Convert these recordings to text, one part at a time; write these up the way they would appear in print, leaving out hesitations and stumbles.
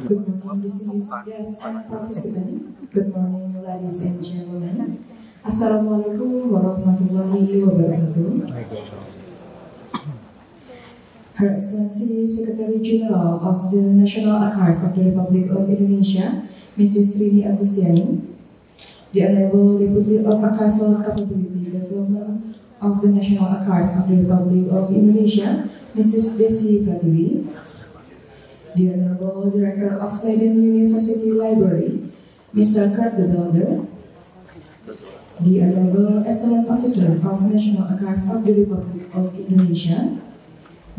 Good morning, distinguished guests and participants. Good morning, ladies and gentlemen. Assalamualaikum warahmatullahi wabarakatuh. Her Excellency Secretary General of the National Archive of the Republic of Indonesia, Mrs. Trini Agustiani, the Honorable Deputy of Archival Capability Development of the National Archive of the Republic of Indonesia, Mrs. Desi Pratiwi, the Honorable Director of Leiden University Library, Mr. Kurt de Belder, the Honorable Excellent Officer of National Archive of the Republic of Indonesia,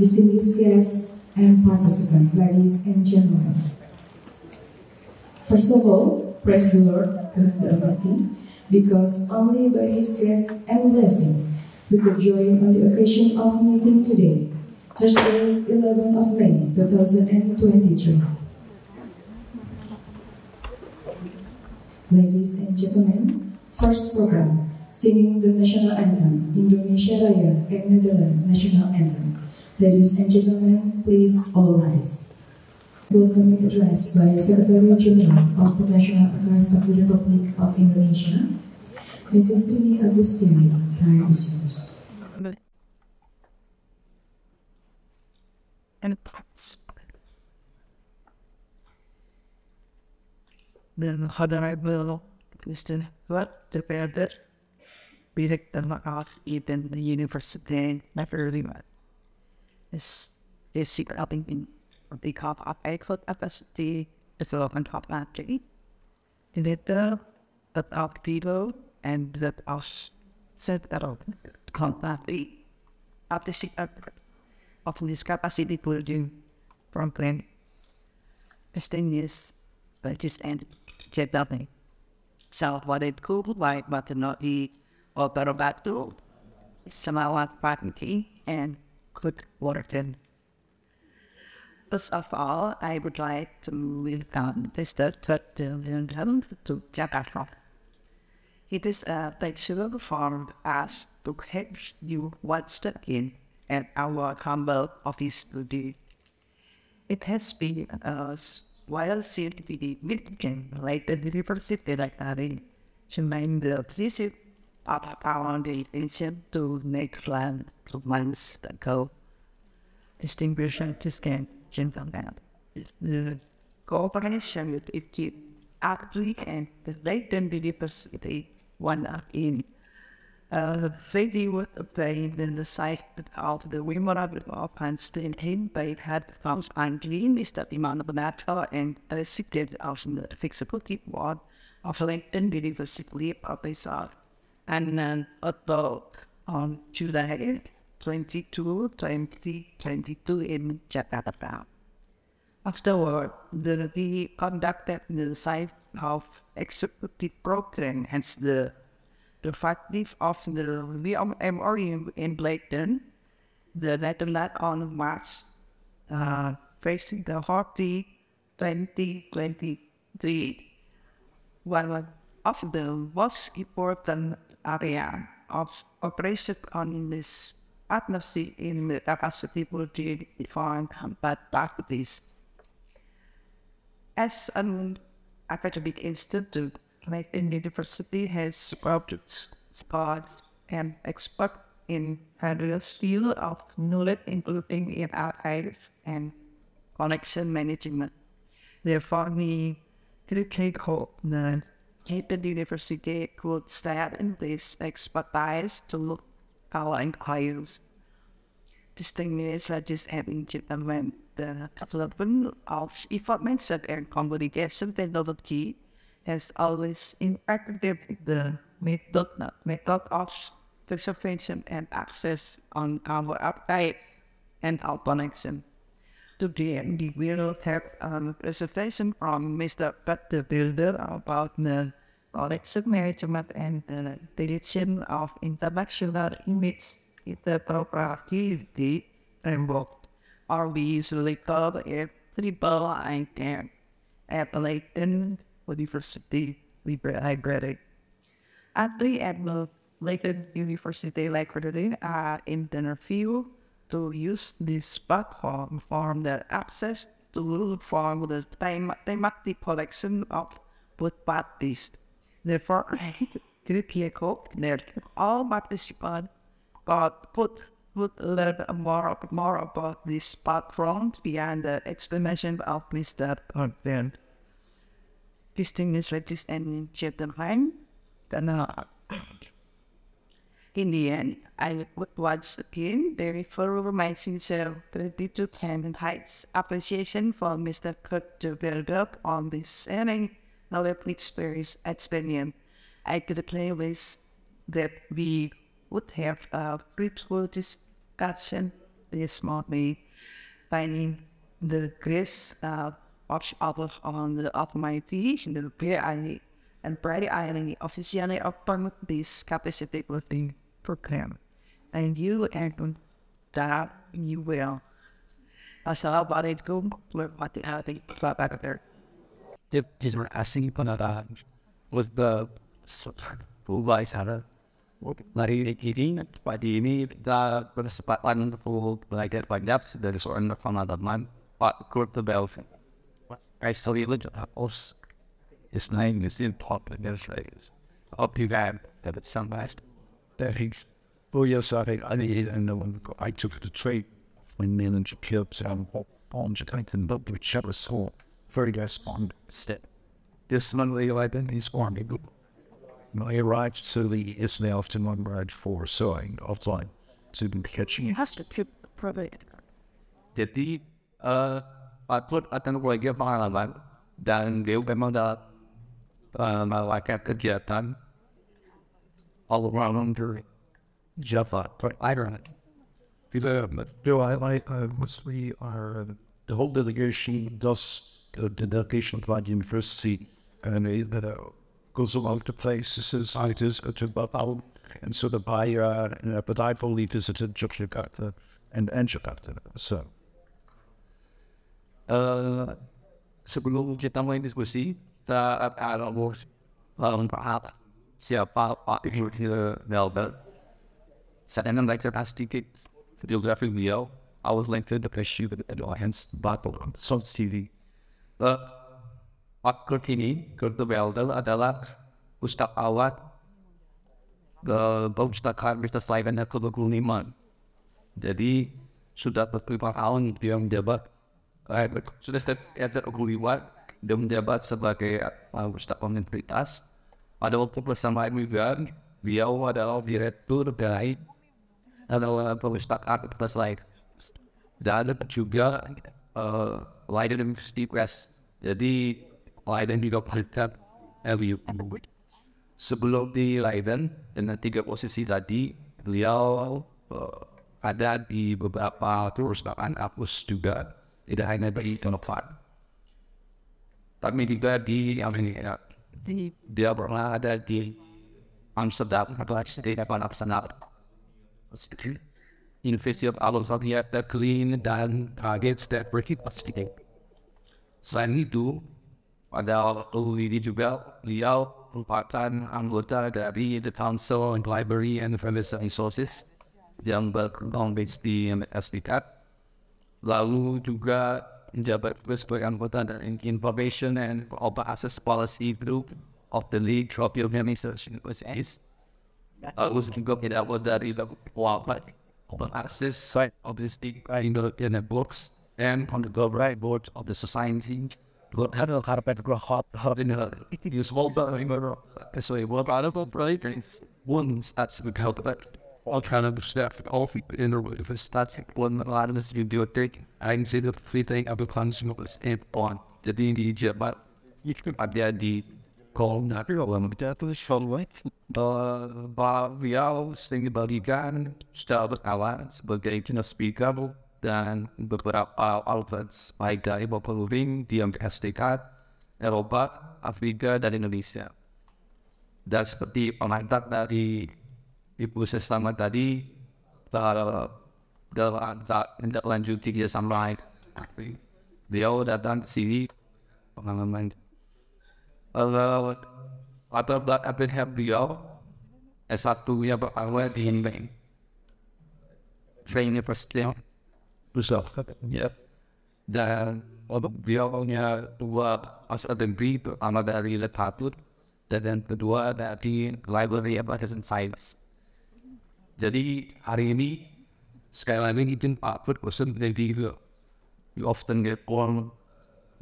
distinguished guests and participants, ladies and gentlemen. First of all, praise the Lord God Almighty, because only by His grace and blessing we could join on the occasion of meeting today, Thursday, 11th of May, 2023. Ladies and gentlemen, first program, singing the national anthem, Indonesia Raya and Netherlands National Anthem. Ladies and gentlemen, please all rise. Welcoming address by Secretary General of the National Archive of the Republic of Indonesia, Mrs. Trini Agustiani, time is yours. And parts. Then Honorable Mr. What the Better Basic of even the university never really met. Is secret helping in the cop of a capacity development of actually. In it that of people and that us set that up completely of the secret of this capacity building from plan. This thing is just and get nothing. So what it could like but not be or better back to somehow like practically and good water thin. First of all, I would like to welcome Mr. to Jakarta. It is a pleasure for us to help you once again at our humble office today. It has been a while since we began Leiden University Library to make the visit of our delegation to Netherlands 2 months ago. Distinguished gentlemen, the cooperation with it actually and the Leiden University one in they would obtain in the site of the memorable of Einstein by had found Andrew Mr. Iman Benato and received of the Fixability Board of Leiden University Professor and then on July 22, 2022 in Jakarta. Afterward, the conducted the site of executive program hence the faculty of the Memorial in Leiden, the Netherlands on March facing the 2023. One of the most important area of operation on this partnership in the capacity building defined but practice. As an academic institute, Leiden University has supported scholars and experts in various fields of knowledge, including in archive and collection management. Therefore, we critically hope that Leiden University could start in this expertise to look our inquiries. Distinguished legislative gentlemen, the development of information and communication technology has always impacted the method of preservation and access on our archive and our connection. Today, we will have a presentation from Mr. Kurt de Belder about the collection management and the deletion of international image interoperability framework, or we usually call it triple ITAM at Leiden University Library. Actually, at the Leiden University Library are in the review to use this platform for the access to form the thematic collection of both parties. Therefore, criteria code that all participants would learn more about this platform beyond the explanation of Mr. Content. Distinguished ladies and gentlemen, and in the end, I would once again refer my sincere gratitude and highest appreciation for Mr. Kurt de Belberg on this sharing knowledge experience. I greatly wish that we would have a fruitful discussion this morning, finding the grace of Allah on the Almighty, the BI and Friday I officially opened this capacity building program. And you and that you will. Assalamualaikum warahmatullahi wabarakatuh. Terima kasih penonton untuk pembahasan hari ini. Pagi ini kita berkesempatan untuk belajar banyak dari seorang teman Pak Kurt de Belberg. I study host. His name is in popular phrase. Hope you have some last. That he's yes, I took the trade when manager kills and on Japan, but which was so very respond step. This Monday Leiden is forming. I arrived so the is now afternoon ride for sewing offline to be catching. He has to keep the private. Jadi aku akan belajar pengalaman dan dia memang dah melakukan kegiatan all around Java. But I don't know. The whole delegation does the delegation of the university and it goes along to places, societies, to Bapal, and so the buyer, but I've only visited Jakarta and Jakarta. So. Sebelum kita mulai diskusi, kita akan membahas siapa Pak Kurt de Belberg. Saya ingin belajar sedikit biografi beliau. I was like the pressure with the alliance battle on South TV. Pak Kurt de Belberg adalah pustakawan perpustakaan Universitas Leiden yang ke-25. Jadi sudah beberapa tahun dia menjabat. Sudah setiap kuliah dia menjabat sebagai pustakawan universitas. Pada waktu bersamaan juga beliau adalah direktur dari perpustakaan Universitas Leiden dan juga Leiden University Press. Jadi Leiden juga melihat LU. Sebelum di Leiden dengan 3 posisi tadi beliau ada di beberapa perusahaan kampus juga. Tidak hanya di Indonesia, tapi juga di Amerika. Dia pernah ada di Amsterdam atau di Amsterdam, University of Alexandria, Berlin, dan target state berikutnya. Selain itu, pada waktu ini juga beliau merupakan anggota dari The Council on Library and Information Resources yang berkembang di Amerika Serikat. Lalu juga menjabat sebagai anggota dari Information and Open Access Policy Group of the League of European Research Universities. Lalu juga menjabat dari Open Access Site of the League European Books and on the Governing Board of the Society. Ada karpet grahot in a useful so what out of writings one starts to help that alternative staff all in the if it starts one lot of this you do it I can see the free thing of the consuming on jadi di jabat ada di call nak itu showway beliau sering dibagikan secara berkala sebagai speaker dan beberapa outlets baik dari beberapa di Amerika Serikat, Eropa, Afrika, dan Indonesia. Dan seperti pengantar dari Ibu Sesama tadi, dalam tindak lanjut kerjasama beliau datang ke sini pengalaman. Latar belakang beliau S1 yang pertama di Training University. Besar, ya. Dan beliau punya dua master degree, pertama dari literatur dan yang kedua dari library of arts and science. Jadi hari ini sekali lagi izin Pak Put bosan jadi you often get on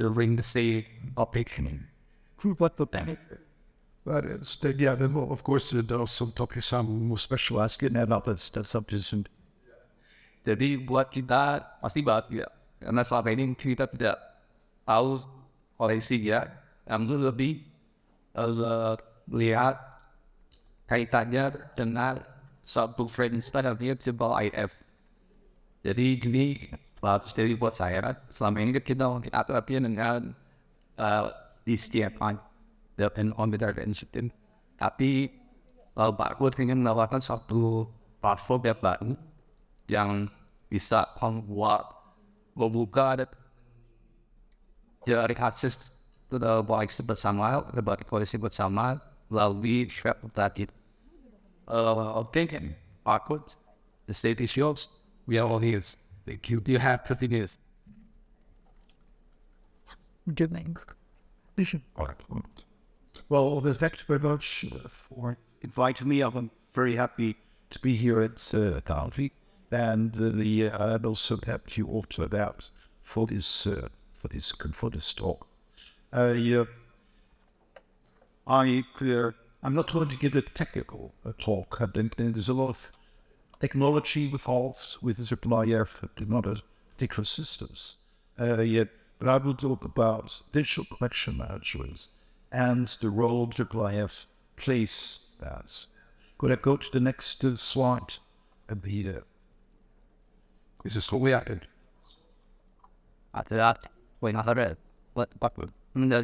during the same topic. What the But it's, yeah, then, well, of course, there are some topics I'm more specialized in and others that subjects. Jadi buat kita pasti bahagia karena selama ini kita tidak tahu koleksi ya, yang lebih lihat kaitannya dengan satu friends namanya Jebel IF. Jadi ini bagus dari buat saya. Selama ini kita latihan dengan di setiap dan on the institute. Tapi Pak Kut ingin menawarkan satu platform yang baru yang bisa membuka dari akses ke koleksi bersama, berbagai koleksi bersama melalui web tadi. Okay, Pak Kut, the stage is yours. We are all ears. Thank you. You have 30 minutes. Good night. Well, thank you very much for inviting me. I'm very happy to be here at Talvi, and I'd also helped you also about for this talk. I'm not going to give a technical talk. There's a lot of technology involved with the supply of not particular systems. But I will talk about digital collection management and the role IIIF plays that. Could I go to the next slide? This is what we added. After that, when I heard what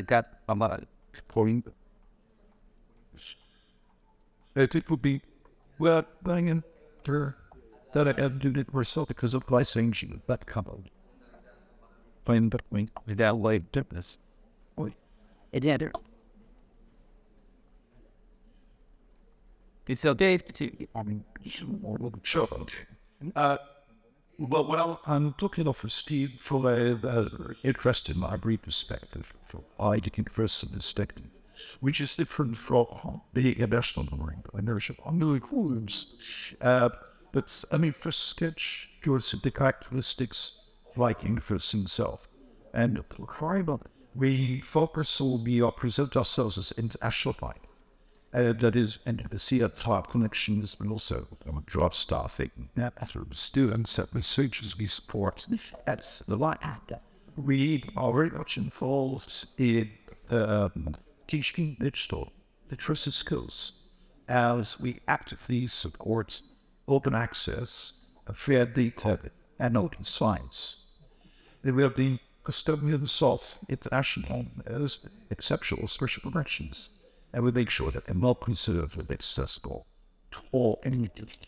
got Point. It would be, well, banging for that I had to do it myself because of licensing that coupled. Playing between without light difference. It yeah, there. It's okay to Sure. Well, I'm talking of Steve from an interesting library perspective, from Leiden university perspective, which is different from being a national library inertia on new forms. But I mean, first sketch, towards the characteristics of like university himself. And we focus on, we present ourselves as international like. That is, and the CR connections, but also job staffing, through students and researchers we support. That's the like. We are very much involved in teaching digital literacy skills as we actively support open access, fair data, and open science. We have been custodians of international exceptional special collections. And we make sure that they're well considered and accessible to all communities.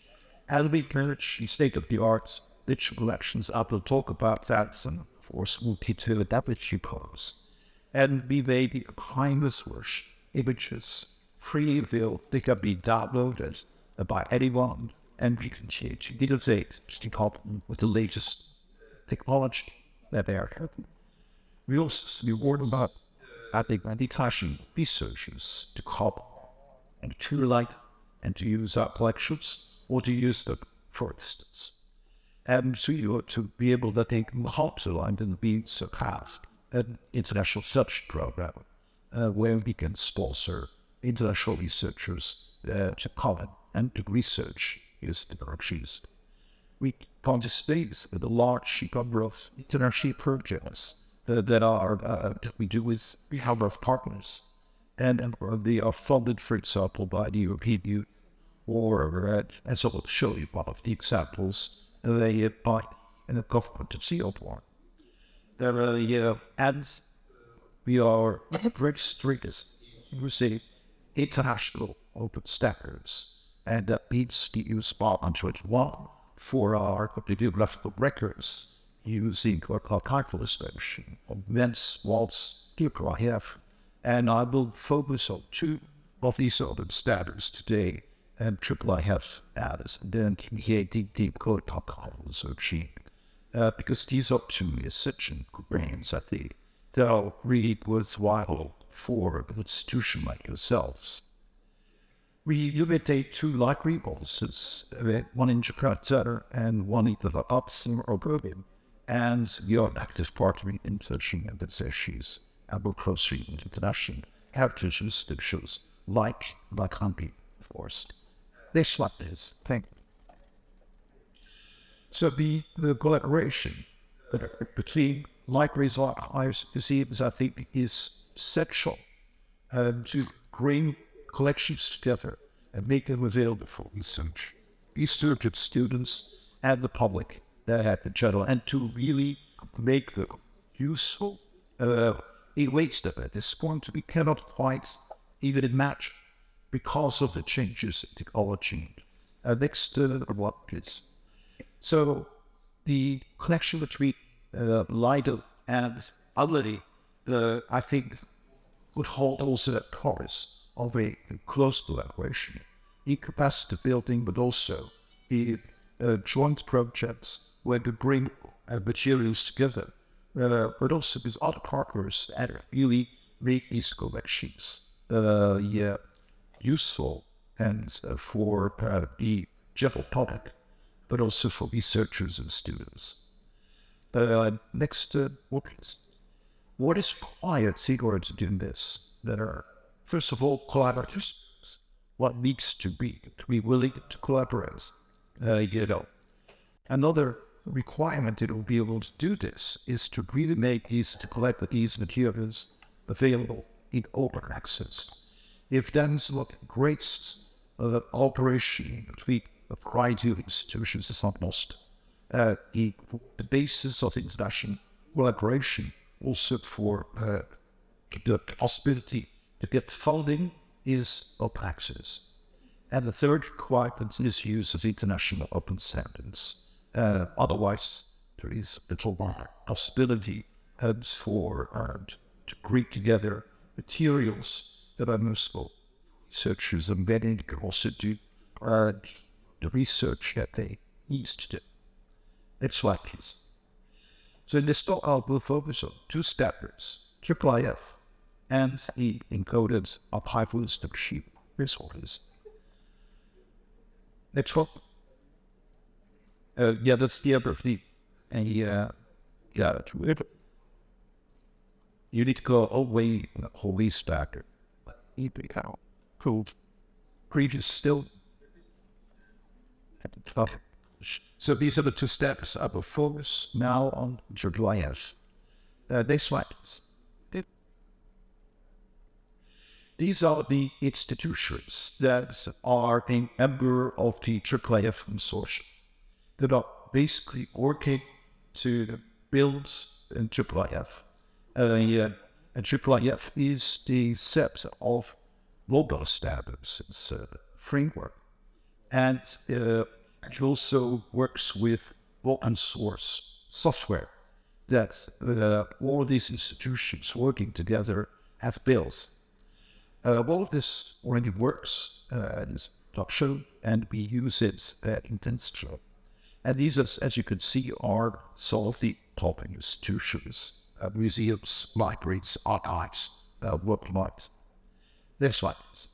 And we encourage state-of-the-art digital collections. I will talk about that, and of course, we'll get to that with you pose. And we made the kindness wish images freely available. They can be downloaded by anyone, and we continue to innovate with the latest technology that they are. We also be warned about detaching researchers to copy and to relate and to use our collections or to use them, for instance. And so to be able to take help to line and be to have an international research program where we can sponsor international researchers to comment and to research using the collections. We participate in a large number of international projects that we do with a number of partners, and they are funded, for example, by the European Union, or as I will show you one of the examples, they by the government of Singapore. And we are registered using international open standards, and that means the use Part 121 for our bibliographical records, using archival description of events, walls, I have, and I will focus on two of these open standards today, and IIIF added, and then deep code archival searching. because these are two essential brains, I think, that are really worthwhile for an institution like yourselves. We imitate two library offices, one in Jakarta and one in the Interoperability, and we are an active partner in searching and its issues, and we're closely with international heritage institutions like Hungary, of course. Next slide, please. Thank you. So the collaboration between libraries, archives, museums, I think, is essential to bring collections together and make them available for research of students and the public at the general, and to really make them useful in ways that at this point we cannot quite even imagine because of the changes in technology. Next one, please. So the connection between Leiden and Adleri, I think, would hold also that promise of a close collaboration in capacity building, but also in joint projects where we bring materials together, but also with other partners and really make these collections useful and for the general public, but also for researchers and students. Next, what is required in order to do this? There are, first of all, collaborators. What needs to be willing to collaborate? Another requirement that will be able to do this is to really make to collect these materials available in open access. If then what great operation between a variety of institutions is not lost, the basis of international collaboration also for the possibility to get funding is open access. And the third requirement is use of international open standards. Otherwise, there is little more possibility for to bring together materials that are useful. Researchers and many can also do the research that they need to do. Next slide, please. So in this talk, I will focus on two standards, IIIF and the encoded archival sheet resources. Next one. That's the everything. And you need to go away the whole standard. Cool. Previous still. So these are the two steps. I will focus now on IIIF. Next slide. These are the institutions that are a member of the IIIF consortium that are basically working to build IIIF. And IIIF is the set of global standards. It's a framework. And it also works with open source software that all these institutions working together have built. All of this already works in production, and we use it intensively. And these, as you can see, are some of the top institutions, museums, libraries, archives, worldwide. Next slide, please.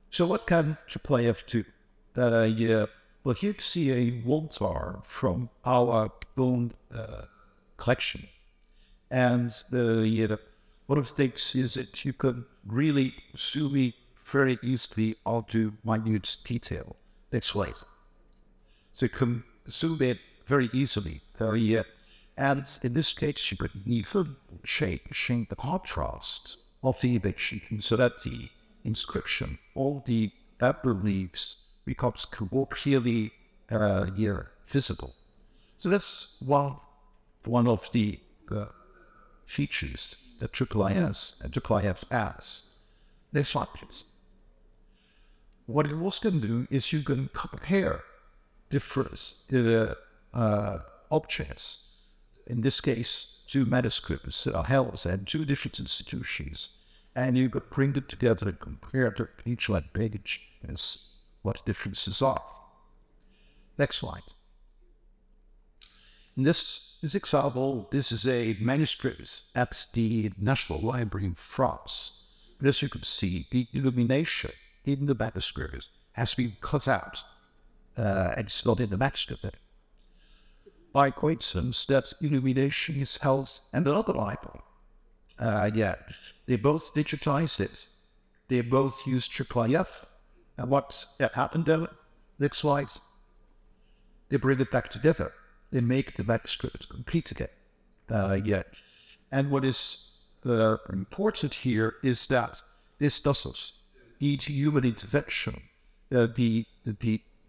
So what can IIIF do? Well, here you see a wall from our own collection. And one of the things is that you can really zoom in very easily onto minute detail. Next slide. So you can zoom in very easily. And in this case, you could even change the contrast of the image so that the inscription, all the upper leaves, becomes more clearly visible. So that's one of the features that IIIS and IIIF has. Next slide, please. What it also can do is you can compare different objects. In this case, two manuscripts that are held at two different institutions, and you could bring them together and compare to each one page as what the differences are. Next slide. In this example, this is a manuscript at the National Library in France. But as you can see, the illumination in the manuscript has been cut out, and it's not in the manuscript. By coincidence, that illumination is held in another library. They both digitized it. They both use IIIF. And what happened there? Next slide. They bring it back together. They make the manuscript complete again. And what is important here is that this doesn't need human intervention. The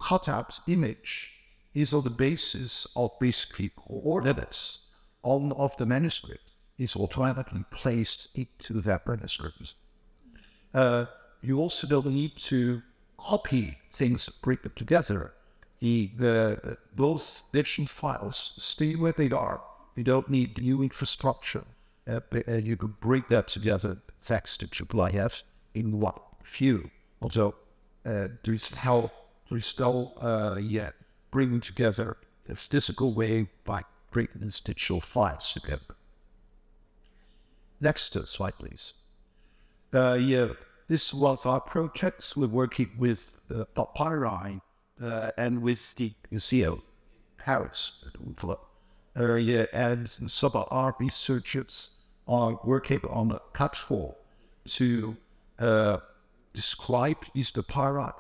cutout image is on the basis of basically coordinates of the manuscript is automatically placed into that manuscript. You also don't need to copy things, bring them together. Both digital files stay where they are. You don't need new infrastructure. You can bring that together, thanks to IIIF, in one view. Although there is no yet bringing together the physical way by bringing these digital files together. Next slide, please. This is one of our projects. We're working with papyri and with the museum, Paris. And some of our researchers are working on a platform to describe these papyri,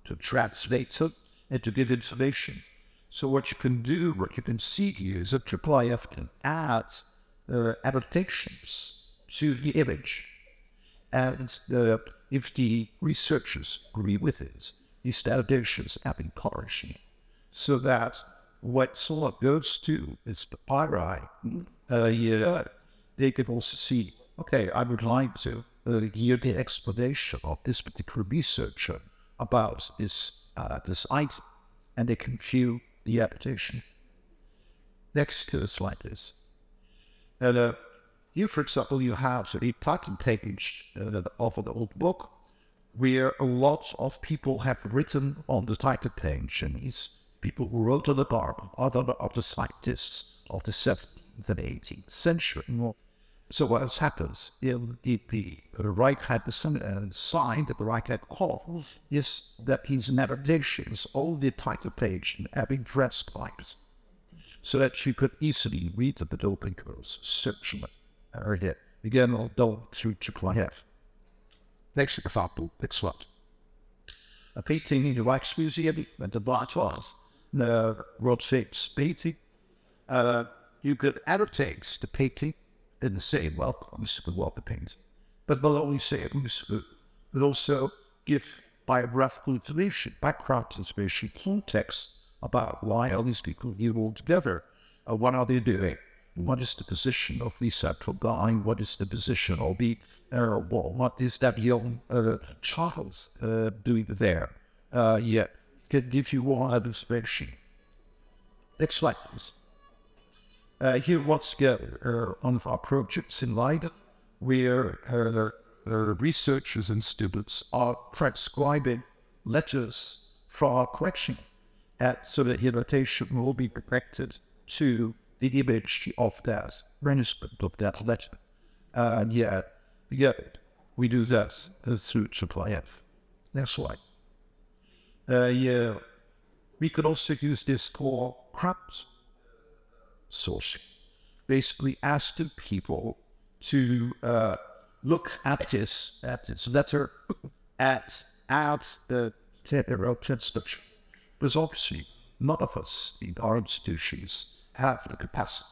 to translate them, and to give information. So what you can do, what you can see here is that IIIF can add annotations to the image. And if the researchers agree with it, these annotations have been published, so that what someone goes to is papyri, they can also see, okay, I would like to hear the explanation of this particular researcher about this item, and they can view the annotation. Next slide, please. Here, for example, you have a title page of an old book where a lot of people have written on the title page, and these people who wrote on the garden are the scientists of the 17th and 18th century. So what happens in the right-hand side, the right-hand corner, is that these annotations on the title page have been transcribed, so that you could easily read them at open course, search them. Again, all done through IIIF. Next example, next slide. A painting in the Rijksmuseum at the Bartels, world famous painting. You could annotate the painting in the same the paint, but not only say it, but also give biographical information, background information, context about why all these people here all together. What are they doing? What is the position of the central guy? What is the position of the what is that young child doing there? Can give you more information. Next slide, please. Here, once again, one of our projects in Leiden, where researchers and students are transcribing letters for our collection, so that the annotation will be connected to the image of that manuscript of that letter. We do that through IIIF. Next slide. We could also use this for crowd sourcing. Basically asking people to look at this letter at the transcription. Because obviously none of us in our institutions have the capacity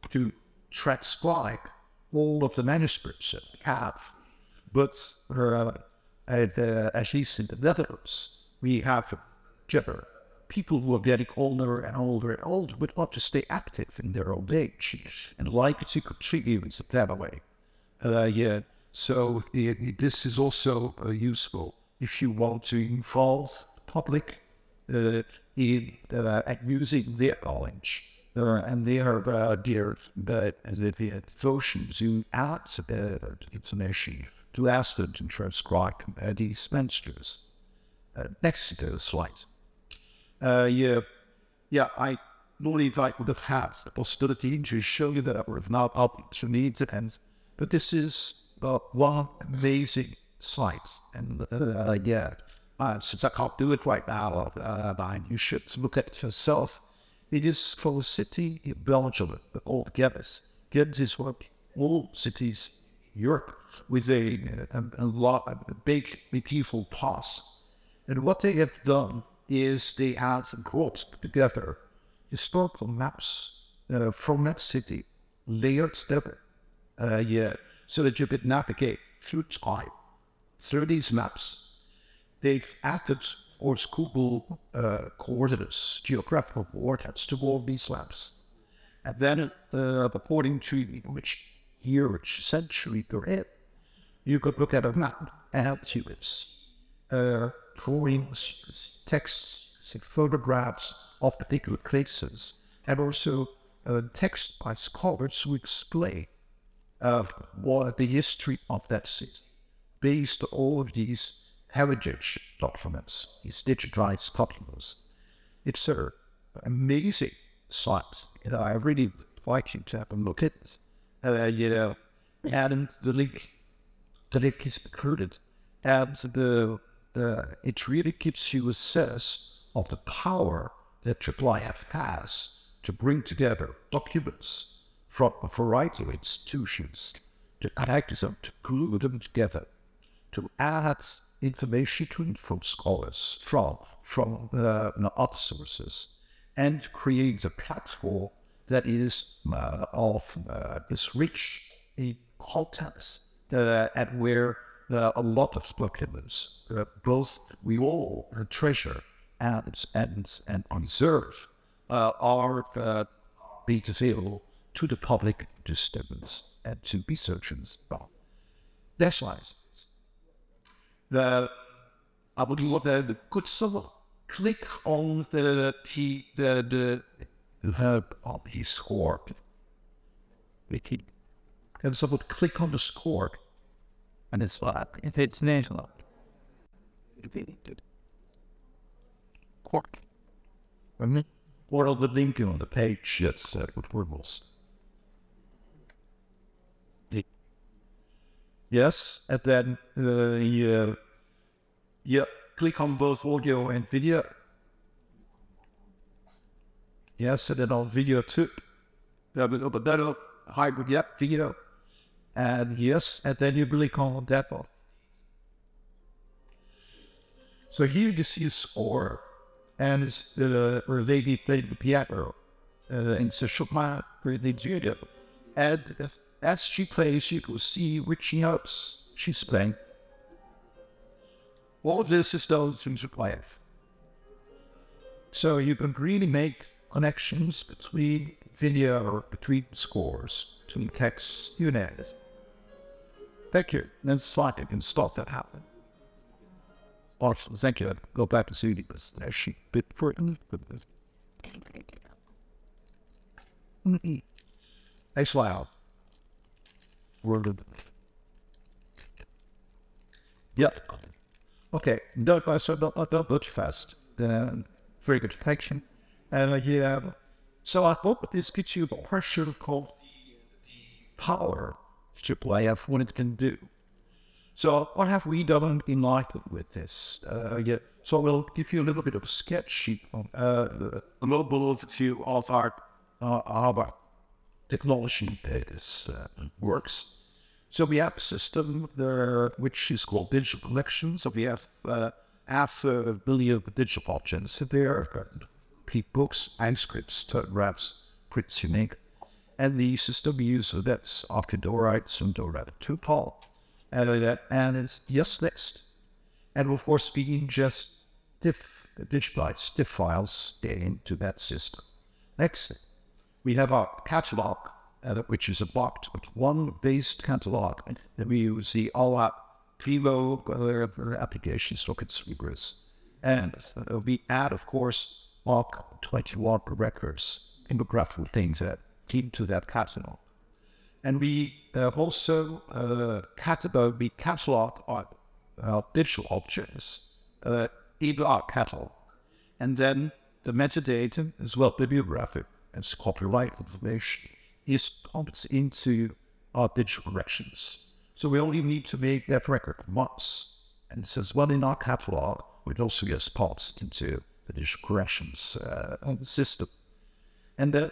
to transcribe all of the manuscripts that we have. But at least in the Netherlands, we have people who are getting older and older and older, but want to stay active in their old age and like to contribute that way. So this is also useful if you want to involve the public in using their knowledge and their devotion to add information to ask them to transcribe these manuscripts. Next slide. I normally if I would have had the possibility to show you that I would have not up to needs and but this is one amazing site, and since I can't do it right now, you should look at it yourself. It is for a city in Belgium called Ghent. Ghent is one of all cities in Europe with a big medieval past. And what they have done is they have brought together historical maps from that city, layered together, so that you could navigate through time through these maps. They've added, of course, Google coordinates, geographical coordinates to all these maps. And then, according to which year, which century you're in, you could look at a map and see drawings, texts, photographs of particular places, and also text by scholars who explain what the history of that city, based on all of these heritage documents, these digitized documents. It's an amazing site. I really like you to have a look at it. And the link is included, and it really gives you a sense of the power that AAAF has to bring together documents from a variety of institutions, to connect them, to glue them together, to add information to it from scholars, from other sources, and create a platform that is this rich in content, and where a lot of documents, both we all treasure and observe, are being available to the public, to students, and to researchers. That's why I would love that. Could someone click on the on the score? Can someone click on the score? And it's like, if it's national, cork. Or on the link on the page that's with wormholes. Yes, and then click on both audio and video. Yes, and then on video too. Hybrid, video. And yes, and then you click on that one. So here you see a score, and it's a lady playing the piano, and it's a Chopin studio. And as she plays, you can see which notes she's playing. All of this is done through AAAF. So you can really make connections between video or between scores, between text, you know. Thank you. Then slide, you can stop that happening. Awesome, thank you. Go back to Sudi, but actually bit for it. Next slide. Yep. Okay, don't go too fast. Very good detection. And so I hope this gives you the impression of the power of AAAF, what it can do. So what have we done in Leiden with this? So we'll give you a little bit of a sketch sheet, a global overview of our technology that this works. So we have a system which is called digital collections. So we have 500 million digital objects there, books, manuscripts, photographs, prints unique. And the system we use, so that's Octodorites and Dorada 2 Paul. And it's just next. And of course, we ingest digitized stiff files into that system. Next, we have our catalog, which is a blocked with one based catalog. And we use the all-out Primo applications for consumers. And we add, of course, block 21 records, infographical things that keep to that catalog. And we also catalog our digital objects in our catalog. And then the metadata, as well bibliographic as copyright information, is pumped into our digital collections. So we only need to make that record once. And it says, well, in our catalog, it also gets passed into the digital collections system. And the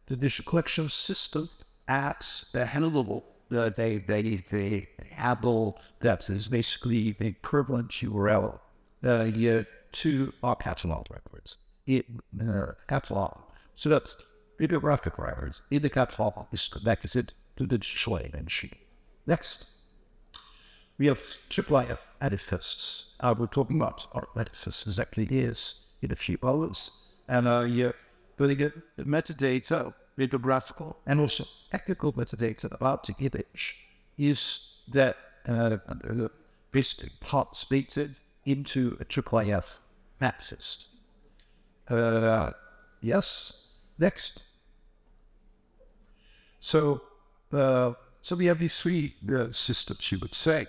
digital collections system adds a handleable they handle that is basically the equivalent URL to our catalog records in the catalog. So that's bibliographic records in the catalog is connected to the digital engine. Next, we have IIIF manifests. We're talking about our manifest exactly is in a few moments. And putting the metadata, bibliographical and also technical metadata about the image is that basically participated into a IIIF manifest. Yes, next. So we have these three systems, you would say,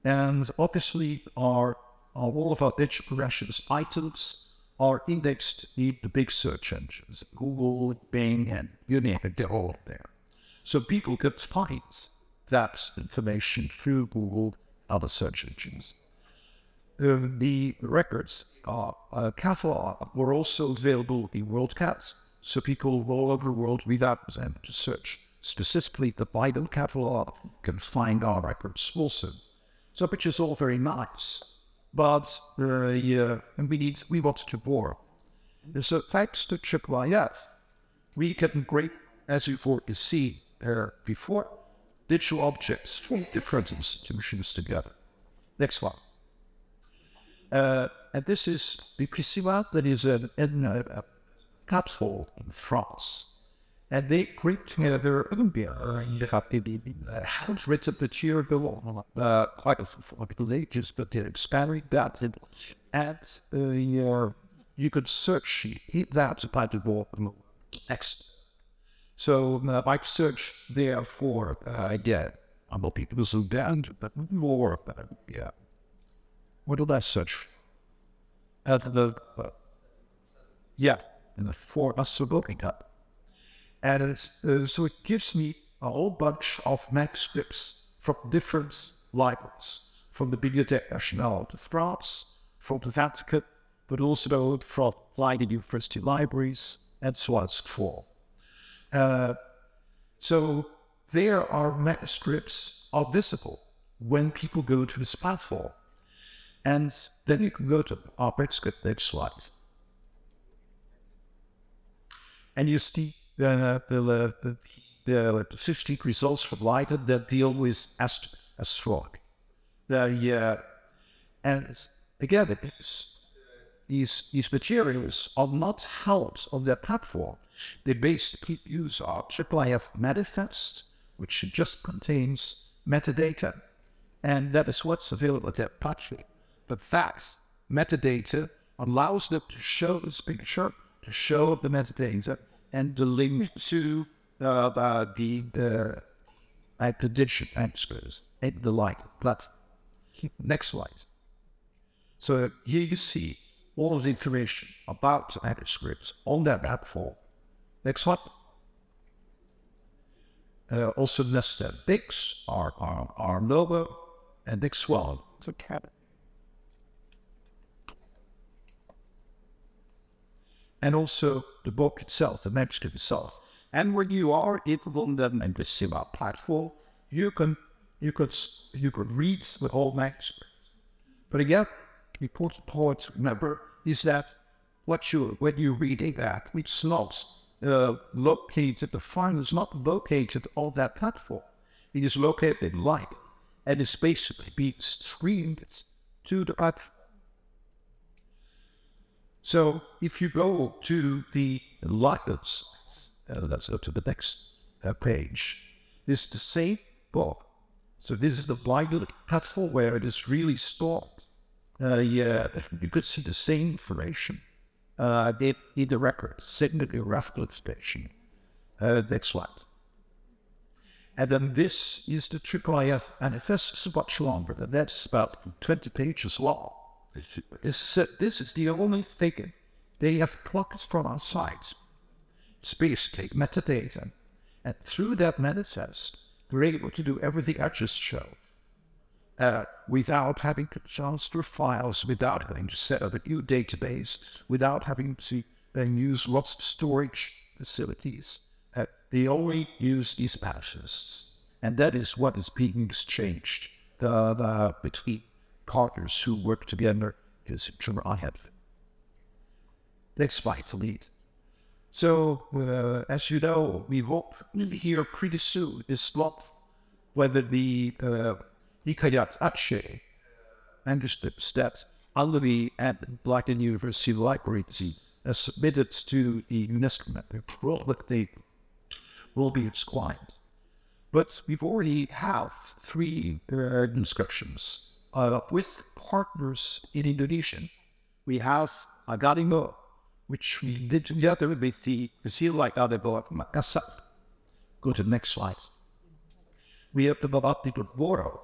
and obviously all of our digital collections items are indexed in the big search engines, Google, Bing, and you name it, they're all there. So people can find that information through Google, other search engines. The records catalog were also available in WorldCat, so people all over the world without them to search specifically the Leiden catalog can find our records also. So which is all very nice. But and we wanted to more. So thanks to IIIF, we can break, as you've already seen before, digital objects from different institutions together. Next one. And this is the Priscilla, that is a platform in France. And they create together handwritten material, quite a few ages, but they're expanding that. And you could search, hit that by the wall next. So I've searched there for, again, I'm not people so down, but more, yeah. What did I search? Yeah, and the four us looking at. And so it gives me a whole bunch of manuscripts from different libraries, from the Bibliothèque Nationale de France, from the Vatican, but also from Leiden University libraries, and so on and so forth. So there are manuscripts are visible when people go to this platform. And then you can go to our manuscript next slide. And you see the 15 results from Leiden that deal with astrology. And again, these materials are not held on their platform. They basically use our IIIF manifest, which just contains metadata, and that is what's available at their platform. But that metadata allows them to show this picture, to show the metadata, and the link to the digital manuscripts and the like platform. Next slide. So here you see all of the information about the manuscripts on that platform. Next slide. Also less than pics, our logo, and next one. So cabin. And also the book itself, the manuscript itself. And when you are in London and the Sima platform, you could read the whole manuscript. But again, the important point to remember is that when you're reading that, it's not located, the file is not located on that platform. It is located in Leiden, and it's basically being streamed to the platform. So if you go to the Leiden site, let's go to the next page. This is the same book. So this is the Leiden platform where it is really stored. You could see the same information in the record, same bibliographical information. Next slide. And then this is the IIIF manifest. It's much longer than that. It's about 20 pages long. This is the only thing they have plucked from our sites. It's basically metadata. And through that manifest, we're able to do everything I just showed. Without having to transfer files, without having to set up a new database, without having to use lots of storage facilities. They only use these manifests. And that is what is being exchanged between partners who work together is ahead. Next slide, lead. So, as you know, we hope to hear pretty soon this month whether the Hikayat Aceh manuscripts that Alawi and Leiden University Libraries submitted to the UNESCO will be inscribed. But we've already have 3 inscriptions with partners in Indonesia. We have Agarimo, which we did together with the Museum Agarimo of Makassar. Go to the next slide. We have the Babati Boro,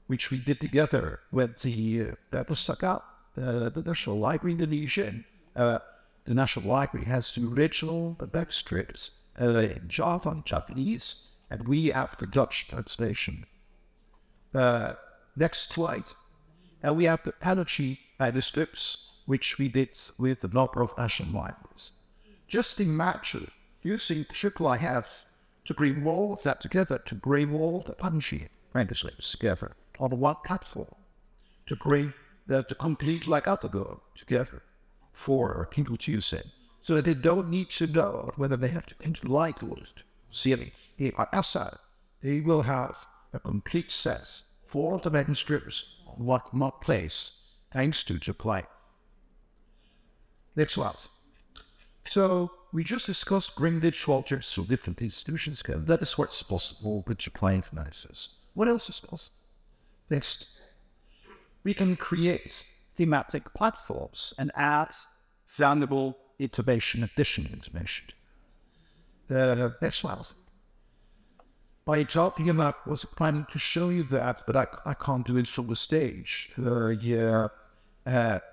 which we did together with the Pustaka, the National Library in Indonesia. The National Library has the original manuscripts in Java and Japanese, and we have the Dutch translation. Next slide. And we have the Energy manuscripts, which we did with a number of national libraries. Just imagine using the triple I have to bring all of that together, to bring all the Panji manuscripts together on one platform, to bring the complete Atabo together for people to use it, so that they don't need to know whether they have to enter Lightwood, Siri, Asa. They will have a complete set for all the manuscripts on one place, thanks to Japan. Next slide. So we just discussed bring digital objects to different institutions. That is what's possible with Japan analysis. What else is possible? Next, we can create thematic platforms and add valuable information, additional information. Next slide. My job here was planning to show you that, but I can't do it from the stage. This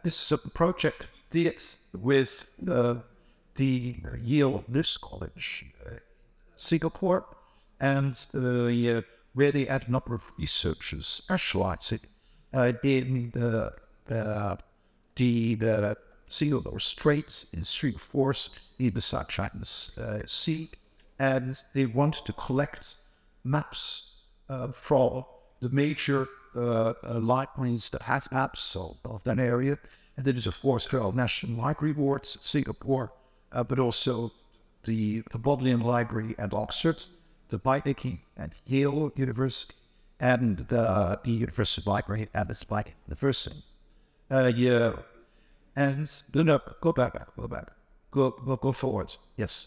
is a project did with the Yale Business College, Singapore, and where they had a number of researchers specializing in the Singapore Straits in Strait of Hormuz in the South China Sea, and they wanted to collect maps from the major libraries that have maps of that area. And there is, of course, the National Library Boards, Singapore, but also the Bodleian Library at Oxford, the Beinecke at Yale University, and the University Library at the Leiden University. And no, go go forward. Yes.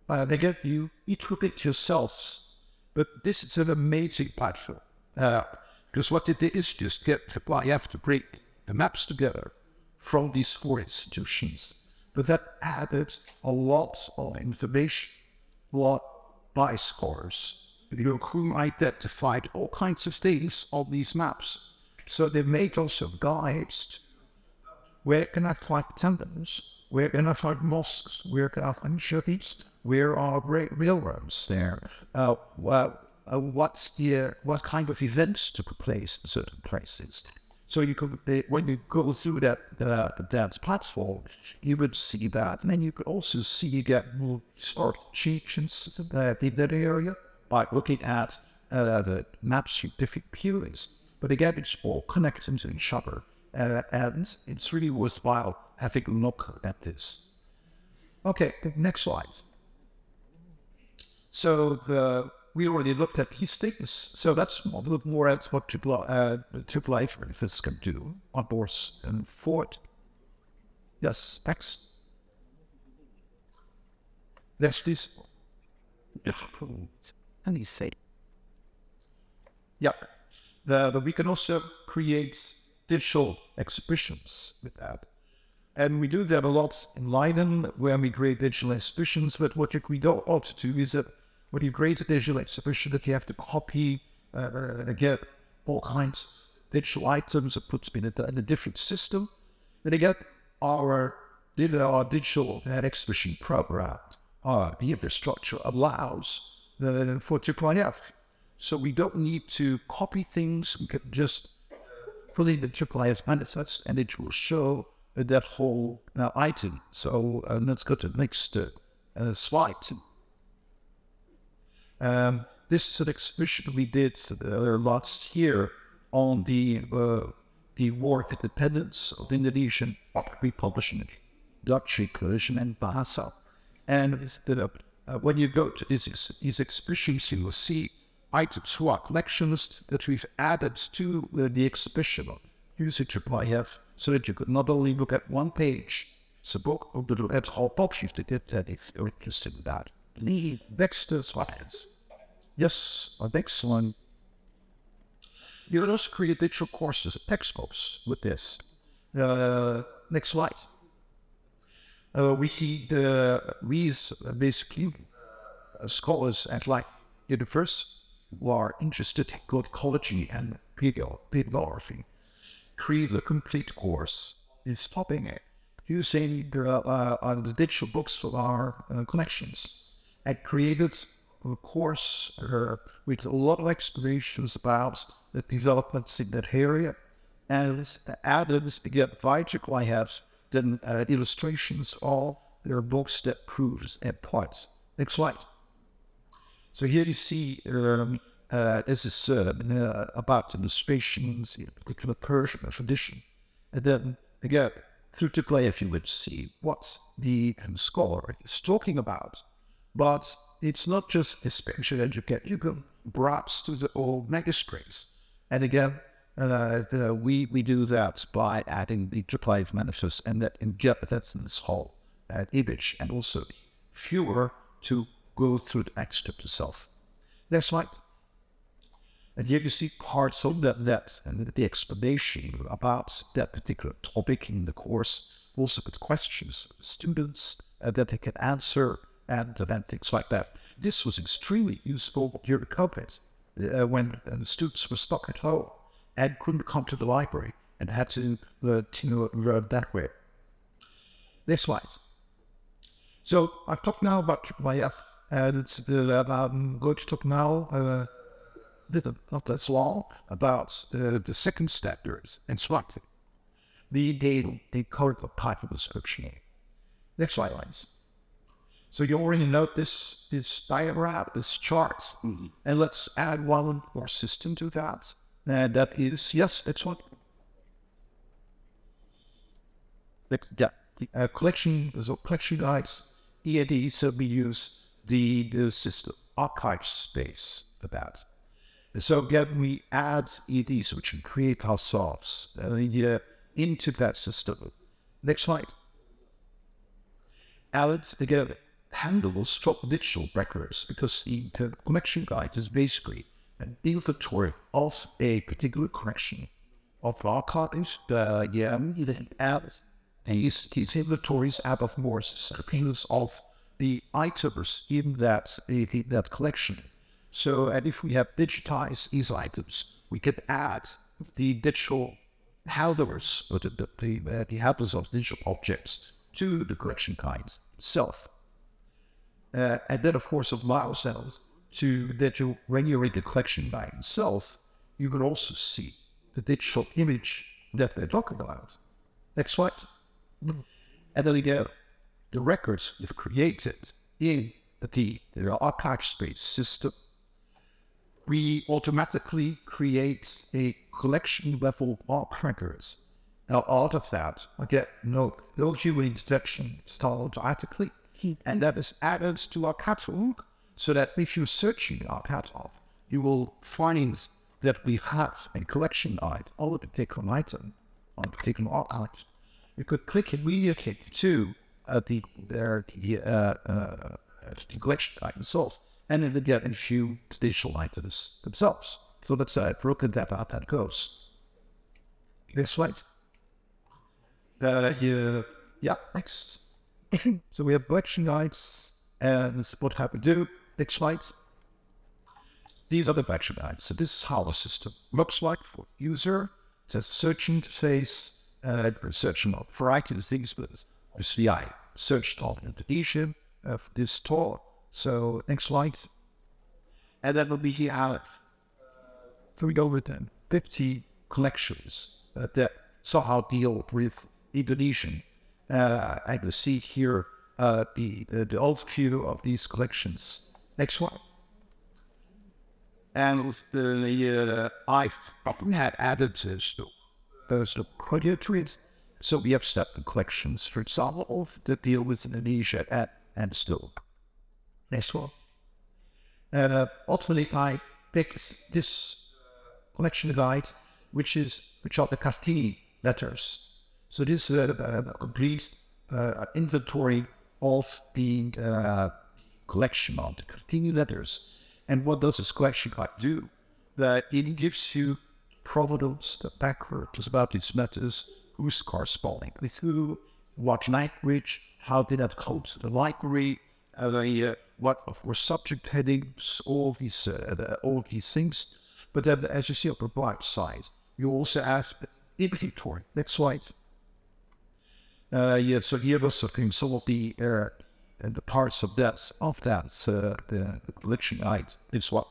Again, you each look at yourselves, but this is an amazing platform. Because what it is just you have to bring the maps together from these 4 institutions. But that added a lot of information, a lot by scores, who identified all kinds of things on these maps. So they made also guides. Where can I find temples? Where can I find mosques? Where can I find churches? Where are railroads there? What kind of events took place in certain places? So you could, when you go through that platform, you would see that, and then you could also see that more sort of changes in that area by looking at the maps of different periods. But again, it's all connected to each other, and it's really worthwhile having a look at this. Okay, next slide. So we already looked at these things, so that's a little more at what triple A for this can do on Norse and Ford. Yes, next. Next, please. And you say, yeah. We can also create digital exhibitions with that. And we do that a lot in Leiden, where we create digital exhibitions, but what we don't want to do is that when you create a digital exhibition that you have to copy, get all kinds of digital items and put them in a different system. Then again, our digital exhibition program, the infrastructure allows for IIIF. So we don't need to copy things. We can just put in the IIIF manifest and it will show that whole item. So let's go to the next slide. This is an exhibition we did last year on the War of Independence of Indonesian, we published in Dutch, Persian, and Bahasa. And when you go to these exhibitions, you will see items who are collections that we've added to the exhibition using IIIF, so that you could not only look at one page, it's a book, but look at whole box if you're interested in that. The next slides. Yes, next one. You can also create digital courses, textbooks with this. Next slide. We basically scholars at like universities who are interested in good ecology and pedagogy create a complete course in stopping it using the digital books from our collections and created a course with a lot of explanations about the developments in that area, and added again via IIIF then illustrations of their books that proves and points. Next slide. So here you see this is about illustrations, in particular Persian tradition, and then again through IIIF you would see what the scholar is talking about. But it's not just this picture that you get. You can browse to the old manuscripts. And again, we do that by adding the IIIF manifest and that's this whole image, and also viewer to go through the excerpt itself. Next slide. And here you see parts of that and the explanation about that particular topic in the course, also with questions for students that they can answer, and things like that. This was extremely useful during COVID, when the students were stuck at home and couldn't come to the library and had to learn that way. Next slide. So I've talked now about IIIF, and I'm going to talk now, not as long, about the second standards and selecting the current type of description. Next slide, please. So you already know this diagram, this chart, and let's add one more system to that. And that is, yes, that's what the collection guides, EAD, so we use the system archive space for that. And so again, we add EADs, which we create ourselves into that system. Next slide. Add again handles from digital records, because the collection guide is basically an inventory of a particular collection of archives. Then add these inventories out of more descriptions of the items in that collection. So, and if we have digitized these items, we can add the digital handlers, or the handlers of digital objects to the collection guide itself. And then, of course, allow ourselves when you're in the collection guide itself, you can also see the digital image that they're talking about. Next slide. And then again, the records we've created in the archive space system, we automatically create a collection level of records. Now, out of that, again, no human detection started automatically. And that is added to our catalog, so that if you're searching our catalog, you will find that we have a collection guide on a particular item, on a particular archive. You could click immediately to the collection guide itself, and then again view the digital items themselves. So let's look at that, how that goes. Next slide. Yeah, next. So we have collection guides, and this is what I would do. Next slide. These are the collection guides. So this is how the system looks like for user. It has a search interface, searching a variety of things, but obviously I searched on Indonesia for this talk. So next slide. And then we have, we go with 50 collections that somehow deal with Indonesian. I can see here the overview of these collections. Next one. And I've had added those quotations. So we have certain collections, for example, that deal with Indonesia and still. Next one. Ultimately, I picked this collection guide, which are the Kartini letters. So this is a complete inventory of the collection of the Kartini letters. And what does this collection guide do? That it gives you provenance, the backwards about these letters, who's corresponding with who, what language, how did that go to the library, what were subject headings, all these things. But then, as you see on the right side, you also have inventory. Next slide. So here was looking some of the parts of that the collection guide. This one.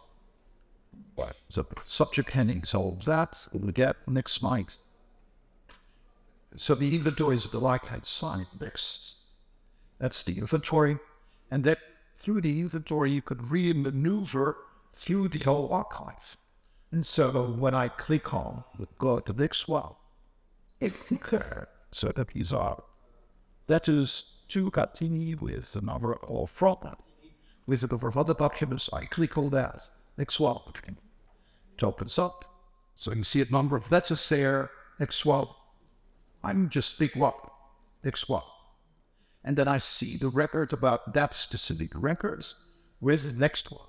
So subject headings, all of that. We get next slide. So the inventory is at the right hand side. Next, that's the inventory, and then through the inventory you could really maneuver through the whole archive. And so when I click on go to the next one, so that these are letters to Kartini with a number of from Kartini with a number of other documents. I click on that. Next one. It opens up. So you can see a number of letters there. Next one. I'm just big one. Next one. And then I see the record about that specific records with the next one.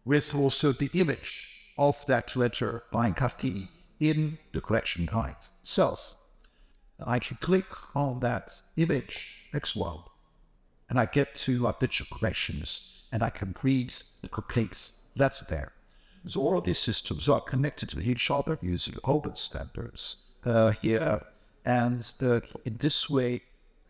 With also the image of that letter by Kartini in the collection guide itself. I can click on that image, next one, and I get to our digital collections, and I can read the complete letter there. So all of these systems are connected to each other using open standards here, and in this way,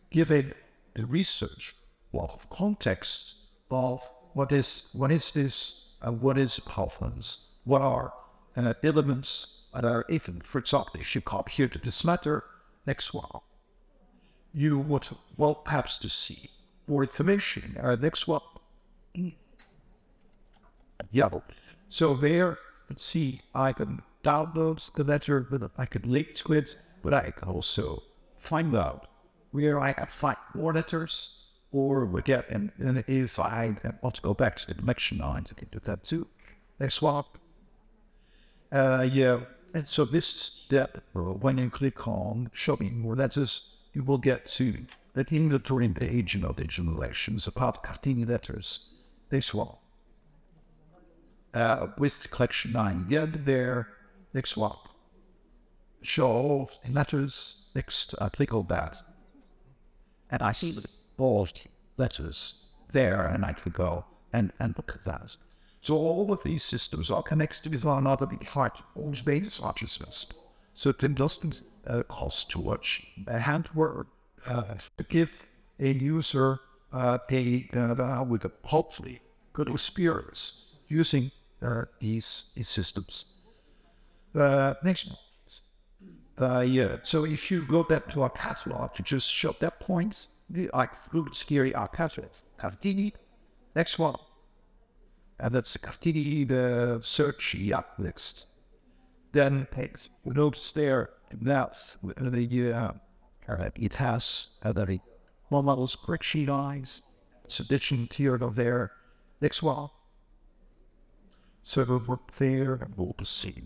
giving the research a lot of context of what is this, and what is performance, what are elements that are even, for example, if you come here to this letter, next one, you would, well, perhaps to see more information. Next one. Yeah. So there, let's see, I can download the letter, but I can link to it, but I can also find out where I can find more letters, or we get, and if I want to go back to the collection lines, I can do that too. Next one. Yeah. And so this step, when you click on show me more letters, you will get to the inventory page in digital collections about Kartini letters. This one. With collection 9, get there. Next one. Show letters. Next, I click on that. And I see all letters there, and I could go and look at that. So all of these systems are connected with one another behind all basis consciousness. So it doesn't cost too much handwork to give a user with a hopefully good experience using these systems. Next one. Yeah. So if you go back to our catalog to just show that points, like fruits here, our catalog, Kartini. Next one. And that's the Kartini, the search list. Then notice there, that's it has the one models correction lines, sedition tier of there. Next one. So we'll work there, and we'll see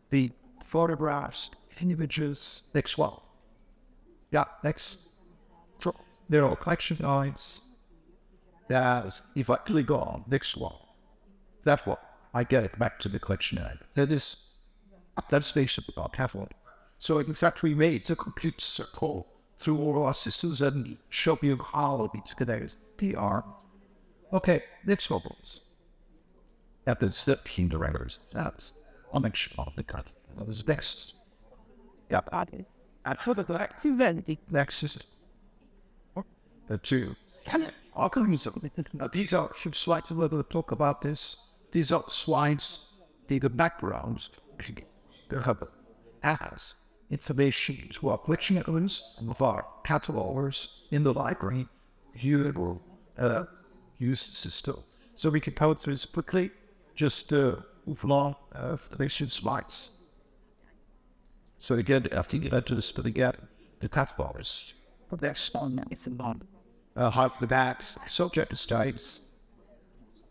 the photographs, images. Next one. Yeah, next. So there are collection lines. That's if I click on next one, that one, I get it back to the collection line. That's basically our catalog. So in fact, we made a complete circle through all our systems and show you how these connected PR. Okay, next one. That's the team directors. That's a mixture of the cut. That was next. Yeah. And for the next is to organism. These are, if you'd like to little talk about this, these are slides, the backgrounds that have as information to our collection elements and of our catalogers in the library. You will use the system. So we can go through this quickly, just move along for the next slides. So again, after you get to this, but again, the catalogers. Next one, it's about how the backs, subject states.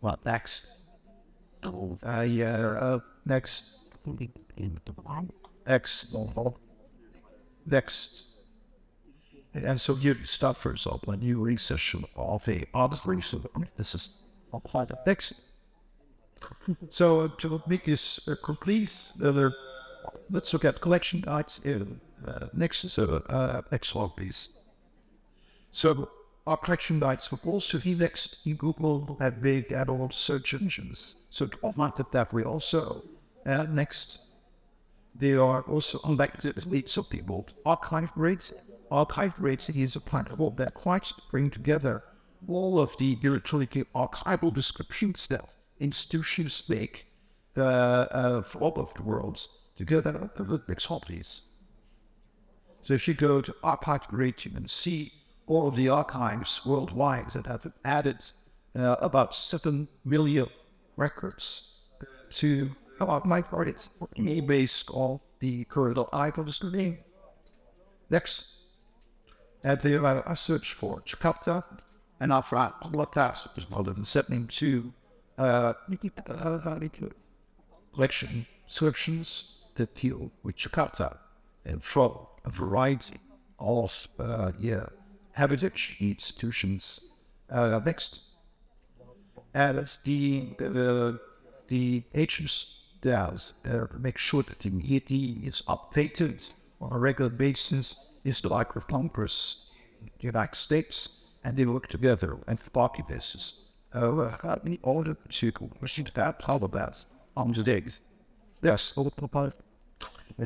What next? Next. Next. And so you start, for example, a new recession of a arbitrary. This is next. So to make this complete, let's look at collection guides. Next one, please. So our collection guides will also be next in Google and big adult search engines. So to find that we also next. They are also unlikely some people. Archive rates. Archive rates is a platform that tries to bring together all of the electronic archival descriptions that institutions make for all of the world together with examples. So if you go to Archive Rate, you can see all of the archives worldwide that have added about 7 million records to my credits based on the current icons name. Next, and there I search for Jakarta, and after that is more than 72 collection descriptions that deal with Jakarta and from a variety of heritage institutions. Next, and it's the agents does make sure that the ED is updated on a regular basis. Is the like of Congress in the United States, and they work together and party basis. In order to receive that all of that on the days. Yes,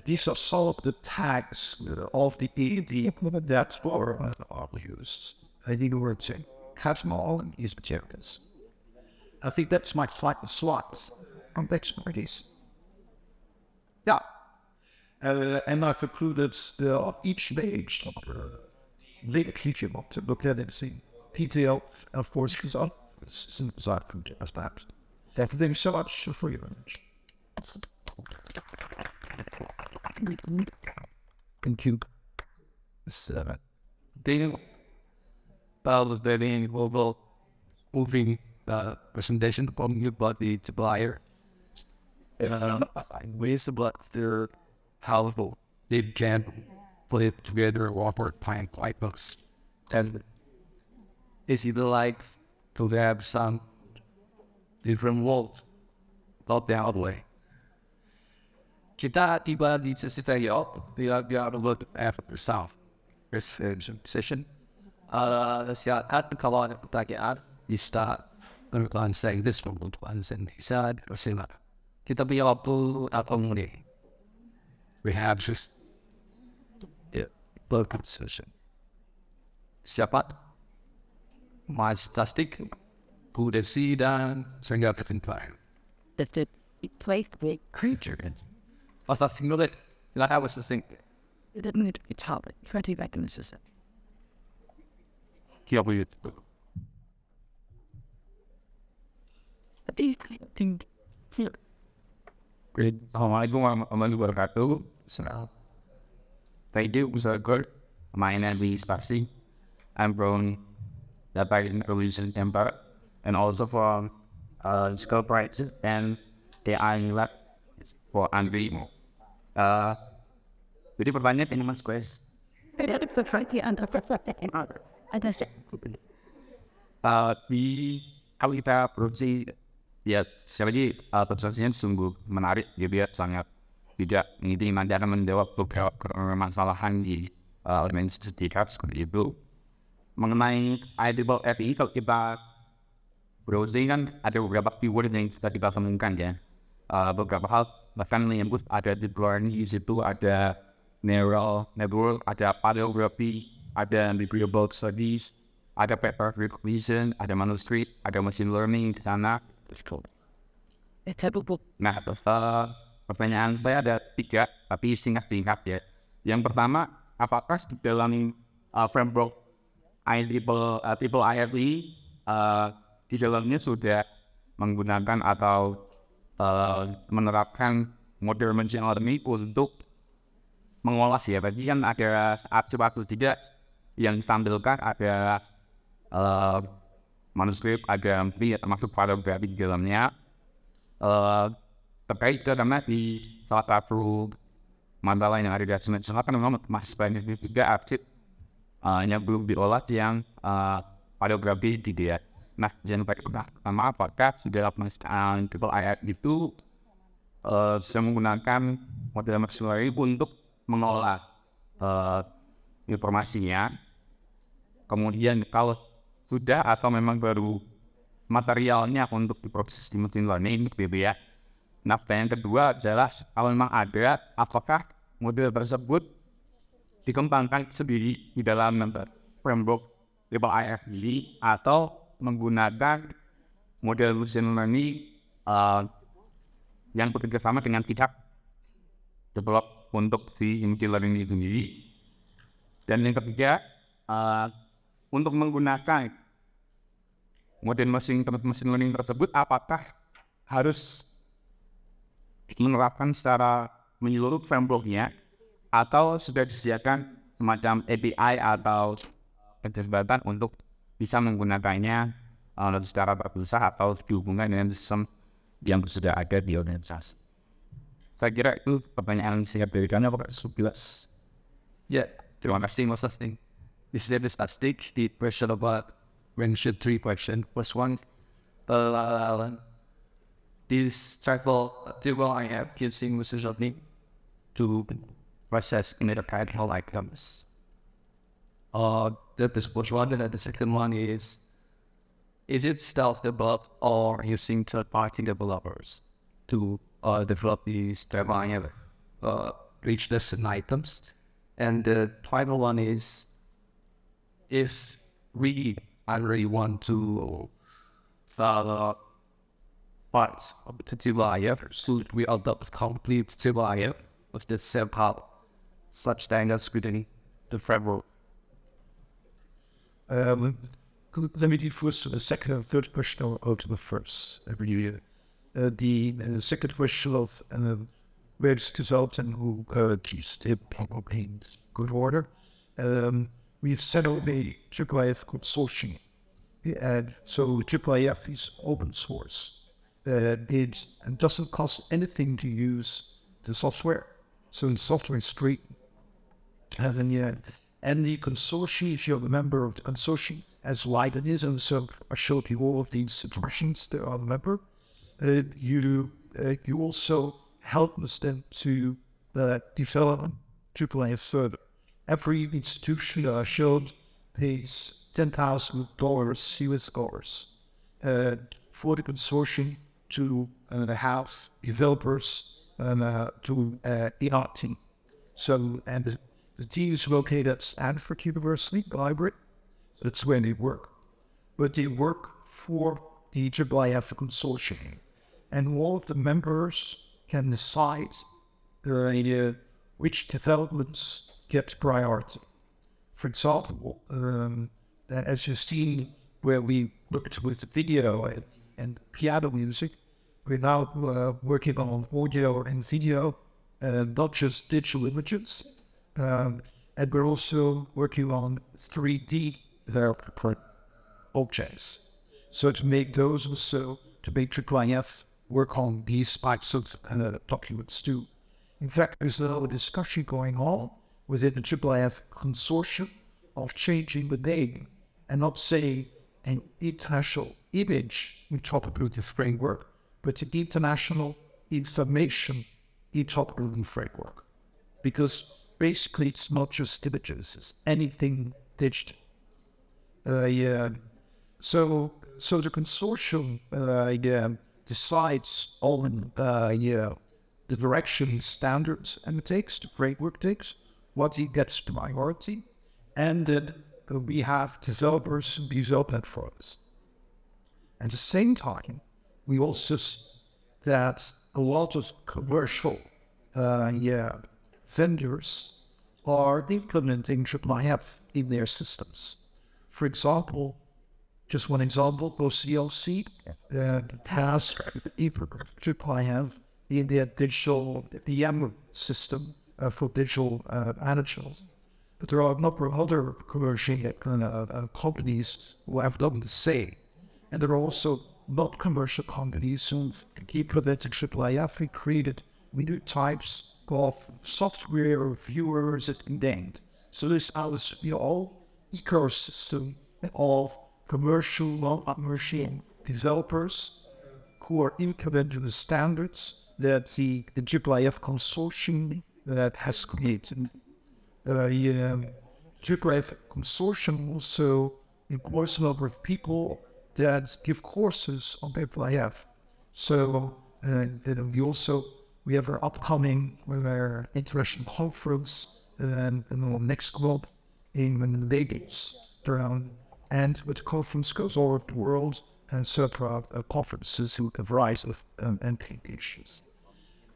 these are some of the tags of the ED that are used. I think we're saying catch them all in these materials. I think that's my slides on expertise. Yeah. And I've included each page link if you want to look at it, see detail, of course, because it's inside from just perhaps. Thank you so much for your attention. Thank you. Daniel, about the global moving presentation from you about the supplier. Ways about how they can put it together, offer time white books. And is it like to have some different worlds, not the other way. Kita tiba di sesi tayo, biar look after yourself. Session. Silakan kalau ada pertanyaan, bisa menurut saya this menurut saya bisa silakan. Kita punya waktu atau menit. We have just welcome session. Siapa? Mas Tastik, Budesi dan Sengga Ketentuan. The place with Creatures. Mas Tastik nulis. Silakan was the thing. it didn't need to be top. 20 seconds. Kia boleh. I think here. Great. Assalamualaikum warahmatullahi wabarakatuh. So, thank you, Mr. Good. My name is Tastik. I'm from the Leiden Provincial Temper and also from School Price and the Island for Andri. Jadi pertanyaan ini Mas Quest. Ada sesuatu yang ada Di kalau kita produksi ya sekali lagi produksinya sungguh menarik, dia sangat tidak ini nanti akan menjawab beberapa permasalahan di organisasi seperti itu. Mengenai Ideal FI, kalau kita browsing kan ada beberapa keyword yang bisa kita temukan ya. Beberapa hal bahkan menyebut ada di luar di situ ada neural network, ada paleography, ada behavioral studies, ada paper recognition, ada manuskrip, ada machine learning di sana. Nah, pertanyaan saya ada 3, tapi singkat-singkat ya. Yang pertama, apakah di dalam framework triple IRE di dalamnya sudah menggunakan atau menerapkan model machine learning untuk mengolah ya? Berarti kan ada suatu tidak yang ditampilkan, ada manuskrip, ada termasuk paragraf di dalamnya. Terkait itu karena di salah satu masalah yang ada di nasional kan memang masih banyak juga arsip yang belum diolah yang paleografi gitu ya. Nah, jangan pertama apakah sudah melakukan triple IR itu bisa menggunakan model machine learning untuk mengolah informasinya. Kemudian kalau sudah atau memang baru materialnya untuk diproses di machine learning gitu ya. Nah, yang kedua adalah kalau memang ada, apakah model tersebut dikembangkan sendiri di dalam framework triple IR ini atau menggunakan model machine learning yang bekerja sama dengan pihak develop untuk si machine learning itu sendiri. Dan yang ketiga, untuk menggunakan model machine learning tersebut apakah harus menerapkan secara menyeluruh frameworknya atau sudah disediakan semacam API atau kesempatan untuk bisa menggunakannya secara terpisah atau dihubungkan dengan sistem yang sudah ada di organisasi. Saya kira itu pertanyaan singkat dari kami. Apakah jelas? Ya, Terima kasih Mas Asting. this is a stage the question about mentioned 3 questions. First one, this triple I have using machine learning to process interconnected items. That is first one, and the second one is it self-developed or using third-party developers to develop these triple I have reach lesson items? And the final one is, if we really want to parts of the TIF, should we adopt complete TIF with the self-help such standards within the framework? Let me do first the second and third question or to the first every year. The second question of where it's developed and who keeps the in good order. We've set up a IIIF consortium, and so IIIF is open source. It doesn't cost anything to use the software, so the software is free. And the consortium, if you're a member of the consortium, as Leiden is, and so I showed you all of the institutions that are a member, you also help them to develop IIIF further. Every institution that I showed pays $10,000 US dollars for the consortium to have developers to the art team. So, and the team is located at Stanford University Library. So that's where they work. But they work for the IIIF consortium. And all of the members can decide which developments get priority. For example, as you've seen, where we worked with video and piano music, we're now working on audio and video, not just digital images. And we're also working on 3D objects. So to make those also, to make IIIF work on these types of documents too. In fact, there's a discussion going on within the IIIF consortium of changing the name and not saying an international image interoperability framework, but an international information interoperability framework. Because basically it's not just images, it's anything digital. So the consortium decides on the direction standards and it takes, the framework takes, what it gets priority, and then we have developers who develop that for us. At the same time, we also see that a lot of commercial vendors are implementing IIIF in their systems. For example, just one example, OCLC has IIIF in their digital DM system for digital management. But there are a number of other commercial companies who have done the same. And there are also not commercial companies who've implemented IIIF and created new types of software viewers and named. So this is the whole ecosystem of commercial, non-commercial developers who are implementing the standards that the IIIF consortium that has created. IIIF consortium also employs a number of people that give courses on IIIF. So then we have our upcoming international conference and next month in Leiden, and with the conference goes all over the world and several conferences with a variety of implications.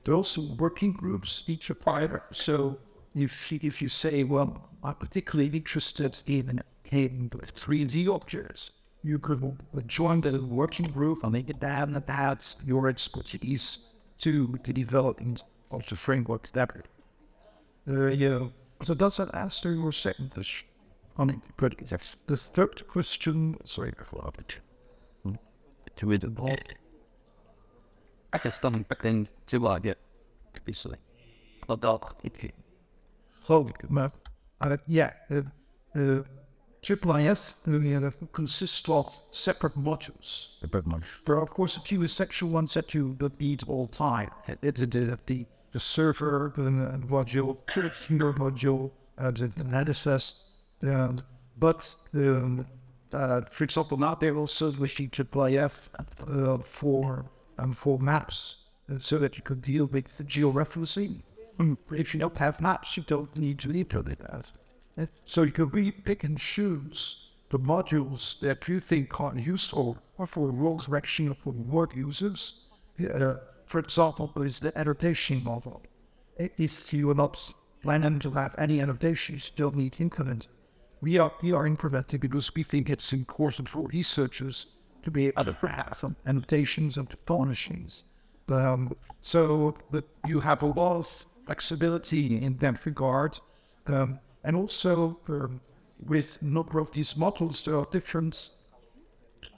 There are also working groups, each a prior. So if you say, well, I'm particularly interested in 3D objects, you could join the working group and make it down about your expertise to the development of the framework that So does that answer your second question? The third question, sorry, I forgot it. I can stop and to it, basically. IIIF consists of separate modules. There are, of course, a few essential ones that you don't need all the time. It's the server, the module, the module, the manifest. But for example, now they're also wishing IIIF for maps, so that you can deal with the georeferencing. If you don't have maps, you don't need to implement that. So you can really pick and choose the modules that you think are useful or for role direction or for work users. For example, there is the annotation module. If you are not planning to have any annotations, you don't need to implement. We are implementing because we think it's important for researchers to be able to have some annotations and furnishings. So that you have a lot of flexibility in that regard. And also, with a number of these models, there are different,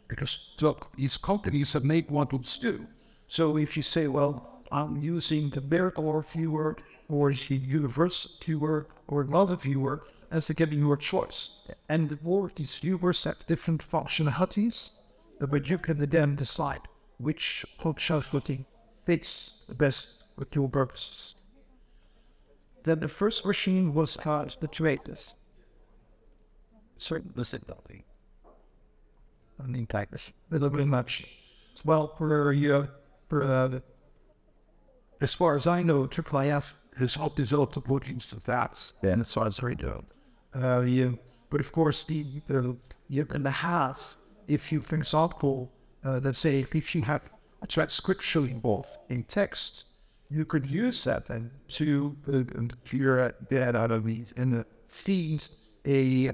because these companies have made models too. So if you say, well, I'm using the Meritor viewer, or the Universe viewer, or another viewer, as again your choice. And all of these viewers have different functionalities, but you can then decide which functionality fits the best with your purposes. Then the first machine was called the traders. Sorry, listen, I mean, like this, a little bit much. Well, as far as I know, IIIF has helped develop the plugins to that, and as far as I know. But of course, you can have, if you, for example, let's say, if you have a transcription involved in text, you could use that then to clear that out of it and feed a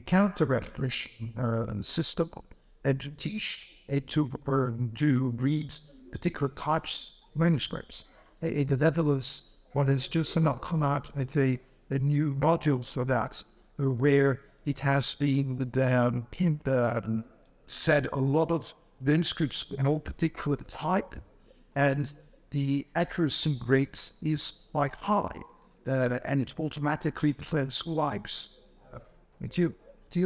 character recognition system and to teach it to read particular types of manuscripts. In the Netherlands, what has just not come out with a new module for that, where it has been said a lot of manuscripts in all particular type, and the accuracy rate is quite high, and it automatically transcribes to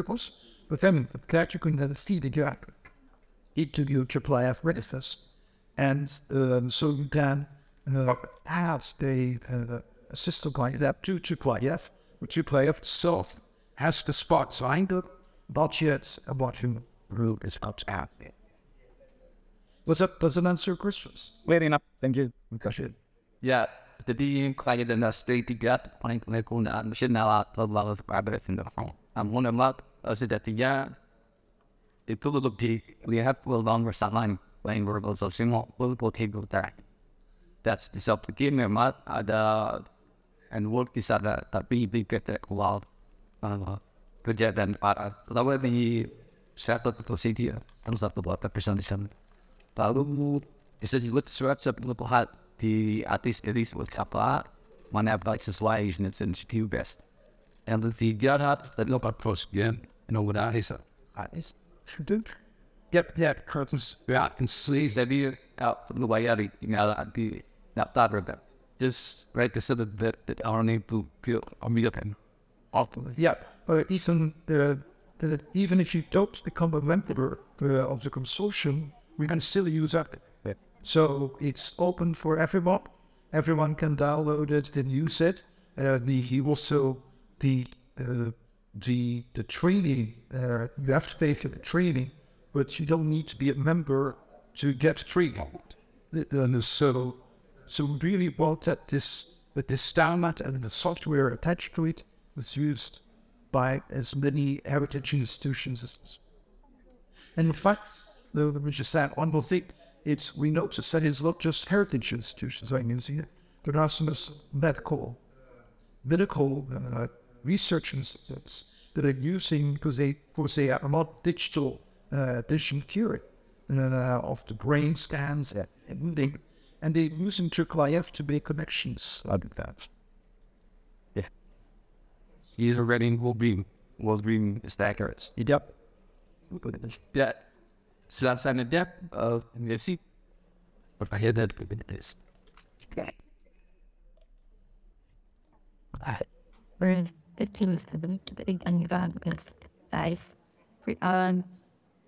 us. But then that you can then feed it into your IIIF manifest, and so you can add a system like that to IIIF, which IIIF itself has the spot signed up, not yet a button rule is out at it. Does that answer your questions? Clear enough. Thank you. Yeah, Jadi kaya na state tiga paling kegunaan mesin alat lalu pada film. Namun memang sejatinya itu lebih lihat peluang bersamaan lain bersosial maupun potensi. That's di satu memang ada and work di sana tapi di kita keluar kejadian para lalu di satu posisi harus satu buat persen di sana. Lalu bisa juga sesuatu kebutuhan di artis diri seperti apa mana apa sesuai jenis yang best. Yang ketiga tadi lo approach game udah artis sudah curtains ya can see jadi perlu bayar tinggal di daftar berapa just right to set that our name to build a million. Yeah, but even if you don't become a member of the consortium, we can still use that. So it's open for everyone. Everyone can download it and use it. The training, you have to pay for the training, but you don't need to be a member to get training. So we really want that this standard and the software attached to it is used by as many heritage institutions as possible. And in fact, let me just add one more thing. We notice that it's not just heritage institutions. I mean, there are some medical research institutes that are using because they are not digital curing of the brain scans and they're using IIIF to make connections like that. Yeah, these already will be accurate. Yep. Yeah. Selanjutnya sih berkaitan dengan bisnis. It feels to be guys.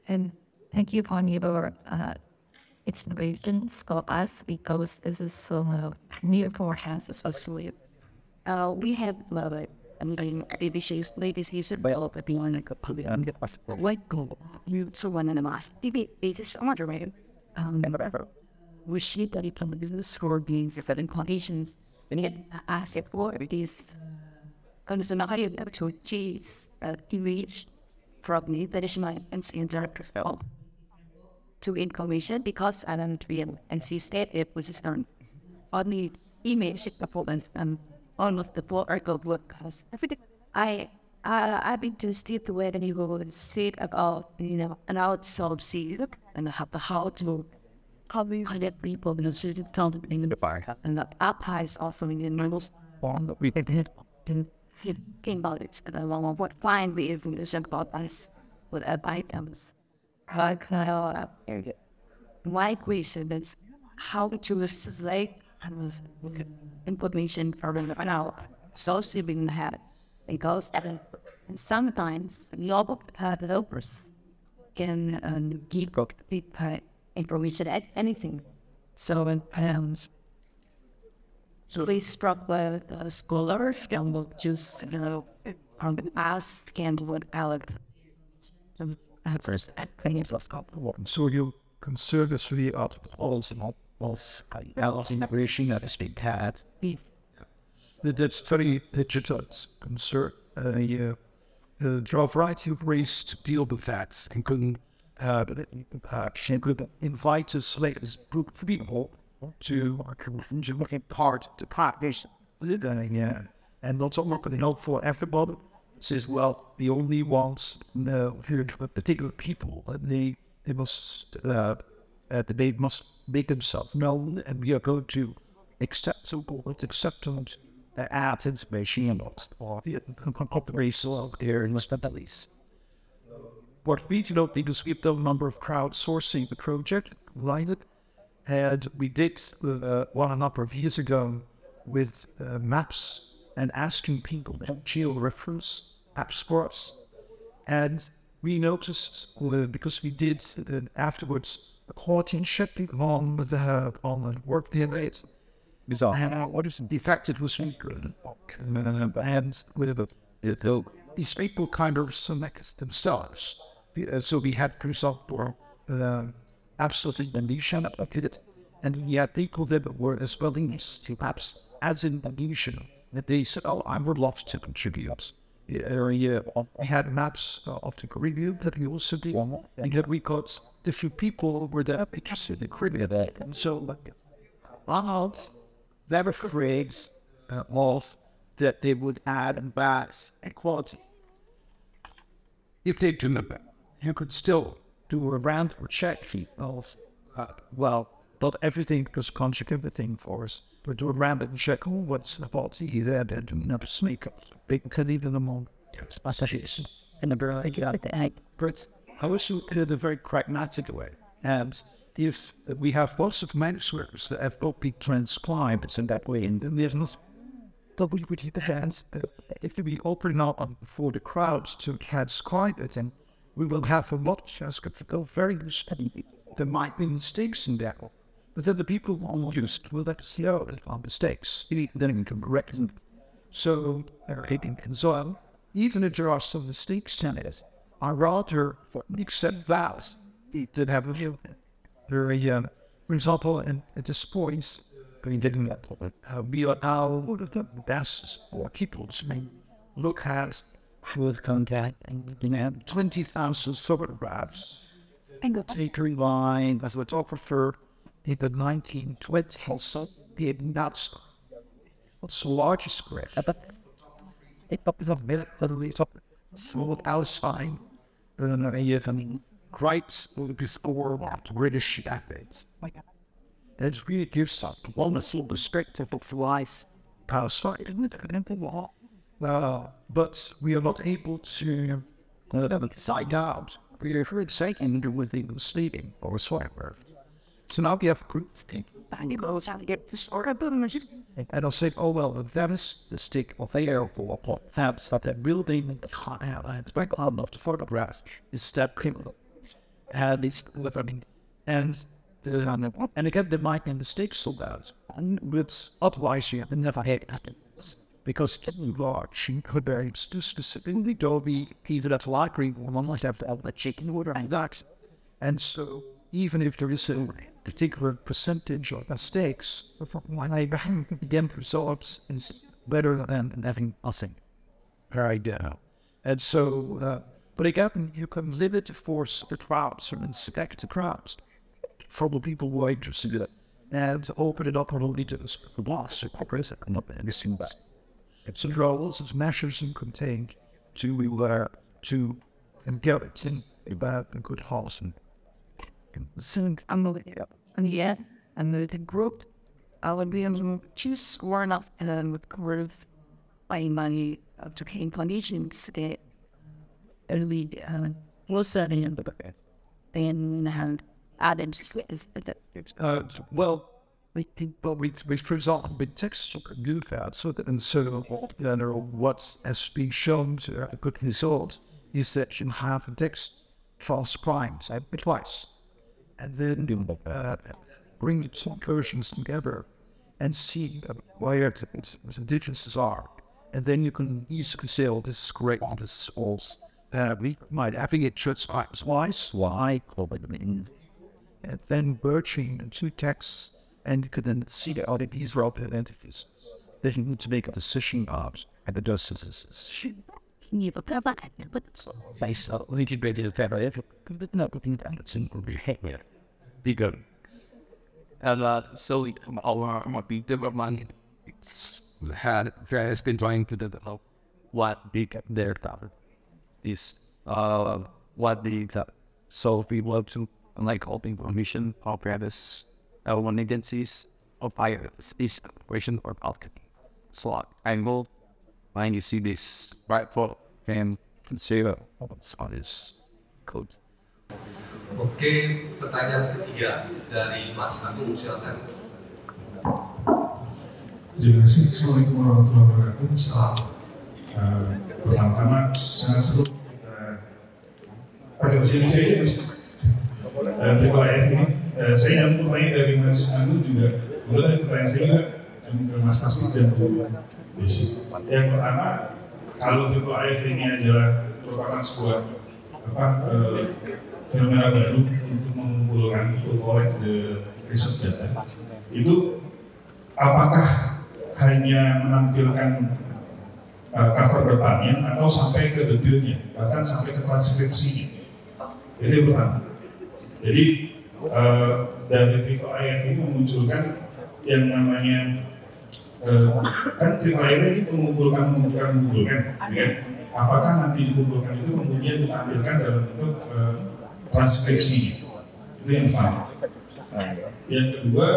And thank you for your inspirations for us because this is so new for us especially. We have ABC developed beyond a completely white goal. You so one and a half. Maybe this is moderated. We see that it can do score these certain conditions. When you ask it for these conditions to achieve image from the traditional and standard profile to information because I don't real and see state it was only image performance and all of the article workers. I've been to see the way that you will see about an outsourced seed and how to connect people in a certain time in the fire and the applies offering in most form that we did came about it and along what find the information about us with items. My question is how to select information from an out social being had because sometimes local developers can give people information at anything. So please probably scholars can just ask and what Alex answers at any of So you consider the articles of integration that has been had. That's very digital concern. There are a variety of ways to deal with that and could invite a select group of people to take part to practice. And not only for everybody. Says, well, we only want particular people, and they must make themselves known, and we are going to accept them add information or the population of their responsibilities. What we do because we've done a number of crowdsourcing the project, Leiden, and we did one a number of years ago with maps and asking people to geo-reference apps for us. And we noticed, because we did afterwards a quality checking on the work they made. And the fact it was really good. And with these people kind of select themselves. So we had, for example, absolutely Indonesia, And yet people that were as willing to perhaps as in Indonesia, that they said, oh, I would love to contribute. We had maps of the Caribbean that we also did, and that we got different people who were there interested in the Caribbean. And so about their phrase of that they would add bass equality. If they do that, you could still do a round or check of, well, not everything because conjugate everything for us, but do a round and check what's the faulty there, then do not sneak up. Big can even among passages in the but I also did a very pragmatic way. And if we have lots of manuscripts that have not been transcribed in that way, and then there's nothing that we would hands if we open up for the crowds to transcribe it, and we will have a lot of transcripts that go very steady. There might be mistakes in there, but then the people who just will let us know that are mistakes. Then we can correct them. So, and so on, even if there are some mistakes in it, I rather accept that have a view. For example, at this point, we are now one of the best people to look at with contact and 20,000 photographs. And take a line as a photographer in the 1920s, did not. What's the largest square? It up the middle, so outside, great before British athletes. That really gives us one full perspective of life outside. But we are not able to find out. We are very second within the sleeping or whatever. So now we have a group thing. And I'll say, oh well, that is the stick of air for that's not that building can't have that background of the photograph is that criminal. And it's living. And again, there might be mistakes of that. But otherwise, you have never had it. Because it's too large, you could too specifically don't be either at library or one might have to have a chicken order and that. And so, even if there is a particular percentage of mistakes, when I again results is better than having nothing. Right now. And so, but again, you can limit the force of the crowds and select the crowds from the people who are interested in it and open it up not only to the blast or present and not anything back. It's a roles as measures and contained to get it in about a good house and and the group I would be able to choose one of with group by money to gain conditions that early was that in the book then added well we for example with text do that so that and so what has been shown to a good result is that you have a text transcribed twice and then bring the two versions together and see where the differences are, and then you can easily say, oh, this is correct, this is false. We might having it transcribed twice, and then merging the two texts, and you can then see the other these are identities. Then you need to make a decision about, and the justices. Basically, you can do that, but not looking down at simple behavior. Bigger. And so our big development has been trying to develop what big their target is. What the so we want to like all information of previous one agencies of higher is operation or alchemy. So angle when you see this right for can consider what's on this code. Oke, pertanyaan ketiga dari Mas Agung, silakan. Terima kasih. Assalamualaikum warahmatullahi wabarakatuh. Salam. Pertama-tama sangat seru pada usia saya Triple IF ini. Saya nyambung pertanyaan dari Mas Agung juga. Kemudian pertanyaan saya juga ke Mas Kasih dan Bu Desi. Yang pertama, kalau Triple IF ini adalah merupakan sebuah fenomena baru untuk mengumpulkan, to collect the riset data itu apakah hanya menampilkan cover depannya atau sampai ke detailnya, bahkan sampai ke transkripsinya. Itu yang pertama. Jadi dari Triple IF ini memunculkan yang namanya kan Triple IF ini mengumpulkan, ya. Apakah nanti dikumpulkan itu kemudian ditampilkan dalam bentuk transkripsinya? Itu yang pertama. Yang kedua,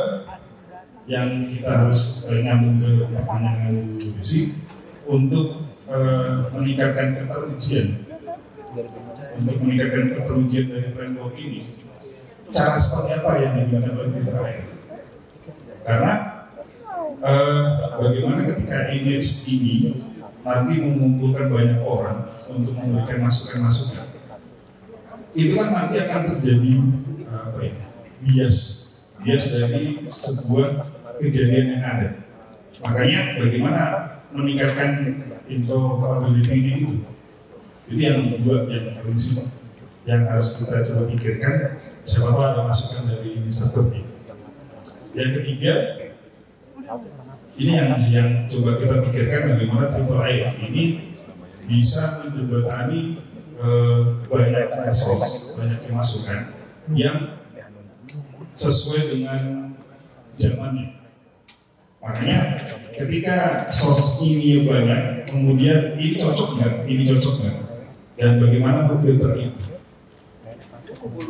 yang kita harus nyambung ke pertanyaan Bu Desi, untuk meningkatkan keterujian dari framework ini, cara seperti apa yang digunakan oleh Interoperability? Karena bagaimana ketika image ini nanti mengumpulkan banyak orang untuk memberikan masukan-masukan, itu kan nanti akan terjadi bias dari sebuah kejadian yang ada. Makanya bagaimana meningkatkan interoperability ini itu yang kedua, yang prinsip yang harus kita coba pikirkan. Siapa tahu ada masukan dari Mr. Turki. Yang ketiga, ini yang coba kita pikirkan bagaimana Triple IF ini bisa menjembatani banyak resource, banyak masukan yang sesuai dengan zamannya. Makanya ketika source ini banyak, kemudian ini cocok nggak, dan bagaimana memfilter itu.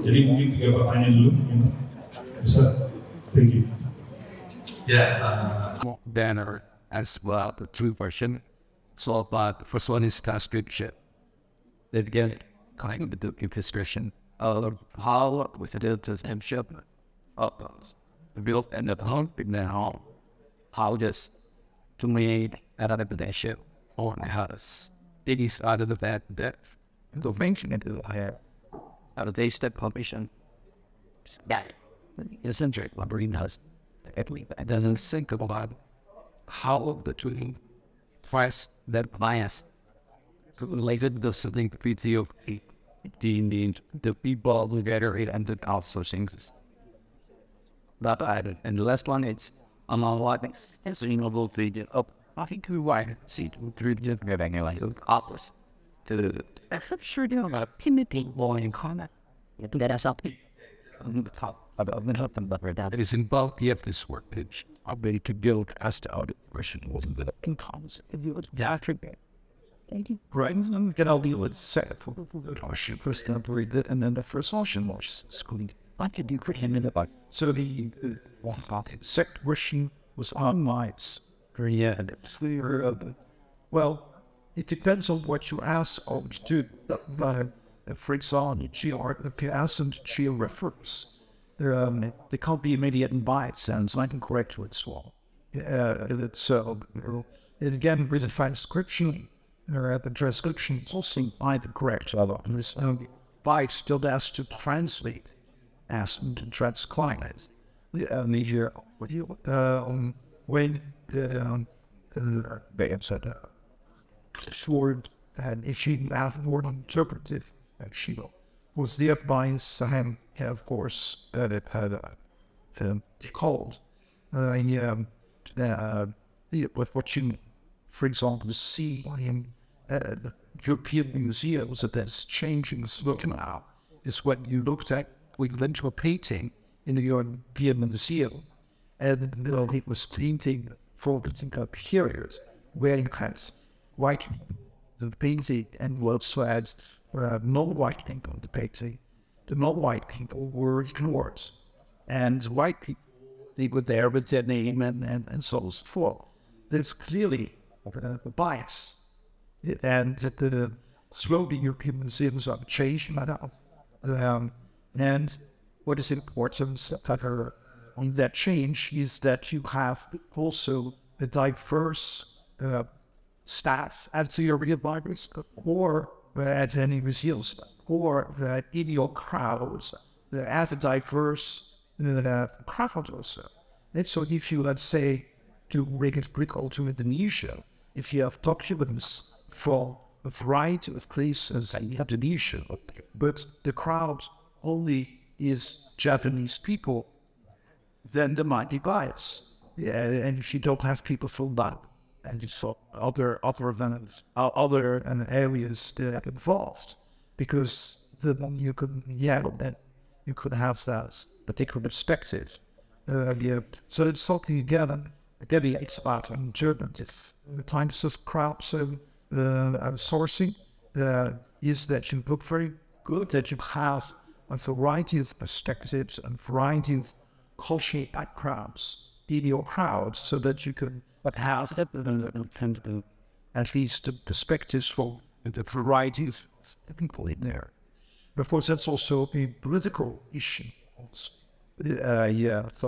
Jadi mungkin 3 pertanyaan dulu, bisa. Thank you. Banner as well, the true version. So, but the first one is transcription. Then again, kind of the description of how was it to ship built and the home now. How just to make another potential on the house. It is out of the fact that the function into the higher out of the step permission. Yeah, eccentric marine house. And then think about how the two price that bias related to something pretty of the people who generate and the outsourcing. That added. And the last one is what is renewable thing of I think we want see to just getting like opposite to I'm sure they are primitive law in common. That is something that is in bulk. You have this work page. I'm ready to build as to audit question of the incomes if you would thank you. Right, and get all the let's set for the ocean first read it, and then the first ocean was schooling. I could do pretty in about so the second question was on mice. Yeah, well, it depends on what you ask or to for example, if you ask them to georeference, they can't be immediate in bytes, and it's not incorrect to its well. So, it again, with the transcription, the transcription is also by the correct level. This byte still has to translate, as to transcribe it. When they have said word, and if she have word interpretive, and she was thereby Sam, of course, that it had called with what you, for example, see in European museums that's changing look now is what you looked at. We went to a painting in the European Museum, and it was painting for particular periods where you had white the painting and also had non-white people on the painting. The non-white people were ignored, and white people, they were there with their name and so forth. There's clearly a bias, and the slowly European museums are changing that out. And what is important on that change is that you have also a diverse staff at your real libraries or at any museums, or that in your crowds, as a diverse crowd also. And so if you, let's say, to make it critical to Indonesia, if you have documents from a variety of places in Indonesia, but the crowd only is Japanese people, then there might be bias. Yeah, and if you don't have people from that, and so other areas that are involved, because then you could then you could have that particular perspective. So it's something again it's about alternative types of sourcing. Is that you look very good, that you have a variety of perspectives and variety of cultural backgrounds in your crowd, so that you can have at least the perspectives from the variety of people in there. Of course, that's also a political issue.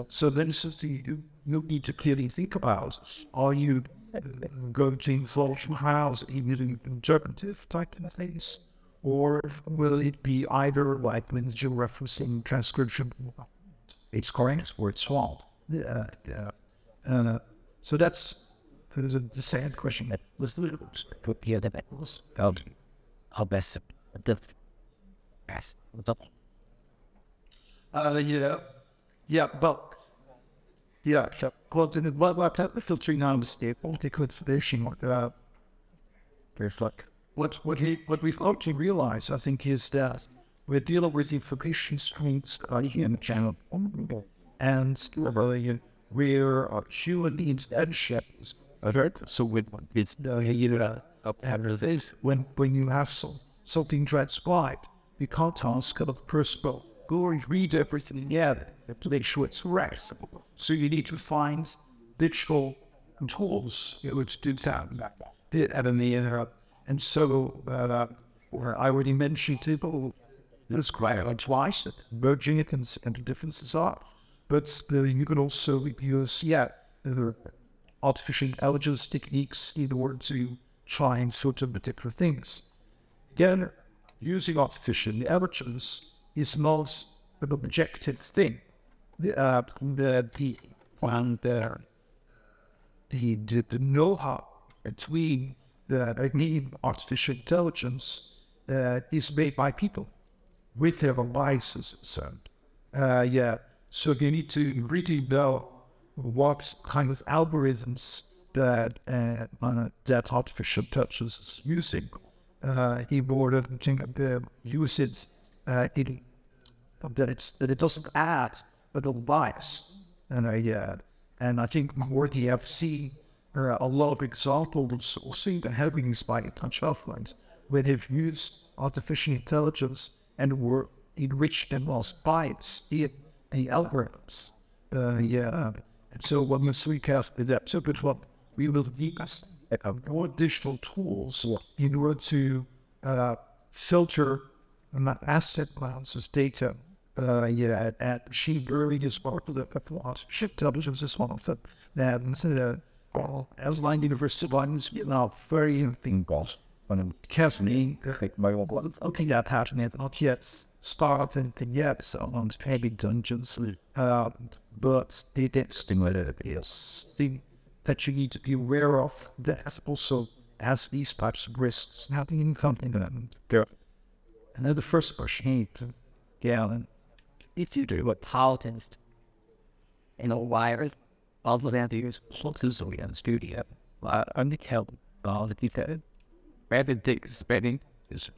So then you need to clearly think about: are you going to involve house in interpretive type of things, or will it be either like when you're referencing transcription, it's correct or it's wrong? So that's the second question. That was the put here that was how best the best. Well, what type of filtering now is the political fishing? What we've come to realize, I think, is that we're dealing with information streams in channel, and where human intention is so when it's when you have something transcribed, you can't ask a person, go and read everything together to make sure it's correct. So you need to find digital tools to do that. And so I already mentioned people describe twice, merging it and the differences are. But you can also use artificial intelligence techniques in order to try and filter particular things. Again, using artificial intelligence is not an objective thing. The know-how between the artificial intelligence is made by people with their own biases. So you need to really know what kind of algorithms that artificial intelligence is using in order to use it that it doesn't add a little bias. And I think we have seen a lot of examples also the having by touch offlines where they've used artificial intelligence and were enriched and lost bias in the algorithms. And so what must we cast with that? So but what we will need more digital tools in order to filter asset classes data. And machine learning is part of the artificial intelligence is one of them. And as Leiden University lines now very involved carefully looking at pattern is not yet started anything yet, so on maybe dungeons, but the interesting is thing that you need to be aware of that also has these types of risks happening in something. And then the first question, if you do a politics in a wire, all the values closes in the studio, only help all the people. Rather than spending is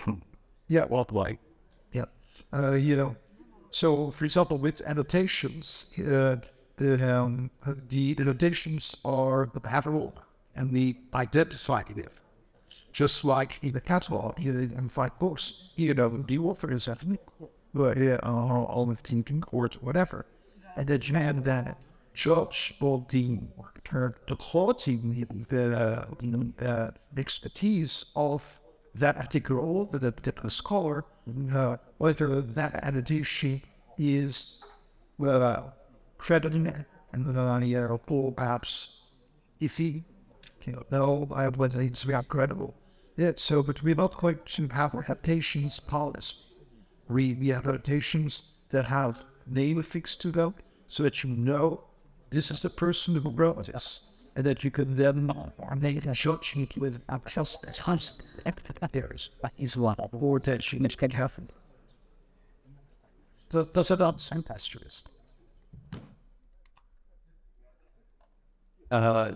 so for example with annotations, the annotations are the pattern and we identify it. Just like in the catalog, in 5 books, the author is ethnic, all of thinking or whatever. And then you have that judge for the quality, the expertise of that particular author, that particular scholar, whether that annotation is credited or perhaps iffy. No, whether it's very credible. So, but we're not going to have annotations policy. We have annotations that have name affixed to them, so that you know this is the person who wrote this, and that you can then make a judgment with just tons of errors. Is one or that you can have. Does it not sound pastorist?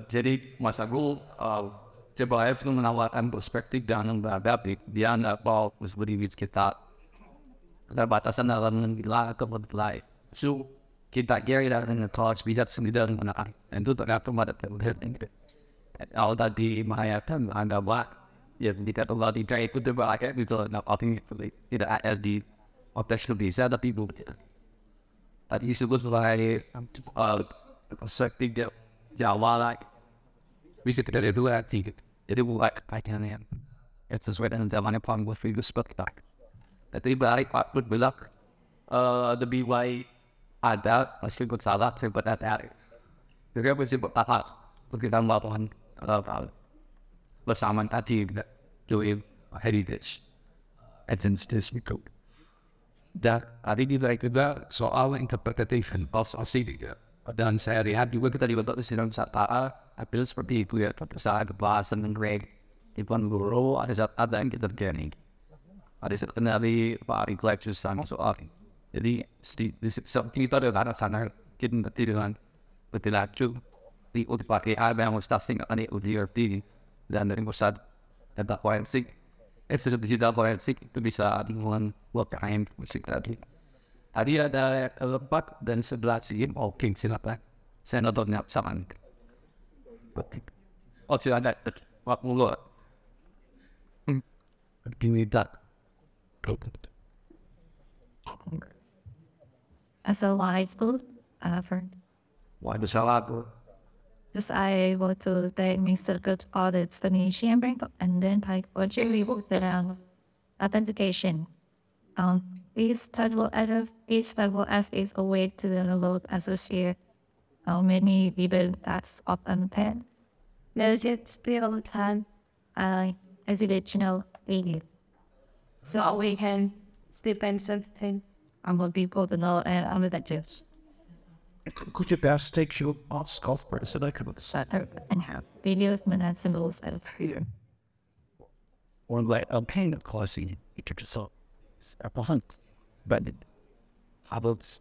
Jadi Mas Agung coba itu menawarkan perspektif yang beradab. Dia nggak mau berdiri kita keterbatasan dalam menilai kebetulan. So kita kira dengan kelas bijak sendiri menggunakan itu tergantung pada kebetulan. Kalau tadi menghayatkan anda buat ya tidak terlalu tidak itu terbalik gitu. Nah, tidak ada di otak bisa tapi bukan. Tadi disebut sebagai perspektif Jawa lah. Bisa tidak itu arti. Jadi bukan kaitannya. Itu sesuai dengan zamannya Pak Gus Figus seperti itu. Tapi balik Pak Gus bilang lebih baik ada meskipun salah daripada ada. Jadi mesti bertahap kita melakukan bersama tadi doing heritage identities itu. Dan tadi kita juga soal interpretation of asli dan saya lihat juga kita dibentuk di dalam Nusantara hampir seperti itu ya. Saat bahasan Greg Ivan Guru ada yang kita terjadi. Ada saat dari Pak Arief sama soal. Jadi di seperti itu ada karena sana kita nanti dengan betul di pakai ada yang mustahil akan UDRT dan dari pusat data forensik. Digital forensik itu bisa dengan time musik tadi. Tadi ada lepak dan sebelah sini. Oke, silakan. Saya nontonnya sama. Oh, silakan. Waktu mulut. Begini tak. As a live food, Wah, itu salah tuh. just I want to thank Mr. Good for the explanation, and then I want to reboot the authentication. Each type as is a way to load associate many event that's often pen. There's it still time as original video. So we can still pen something. I'm going people to know and I'm with that too. Could you perhaps take your mask off for a second? And have videos and symbols as here. Or like a pain of causing it to solve a hunt. But how about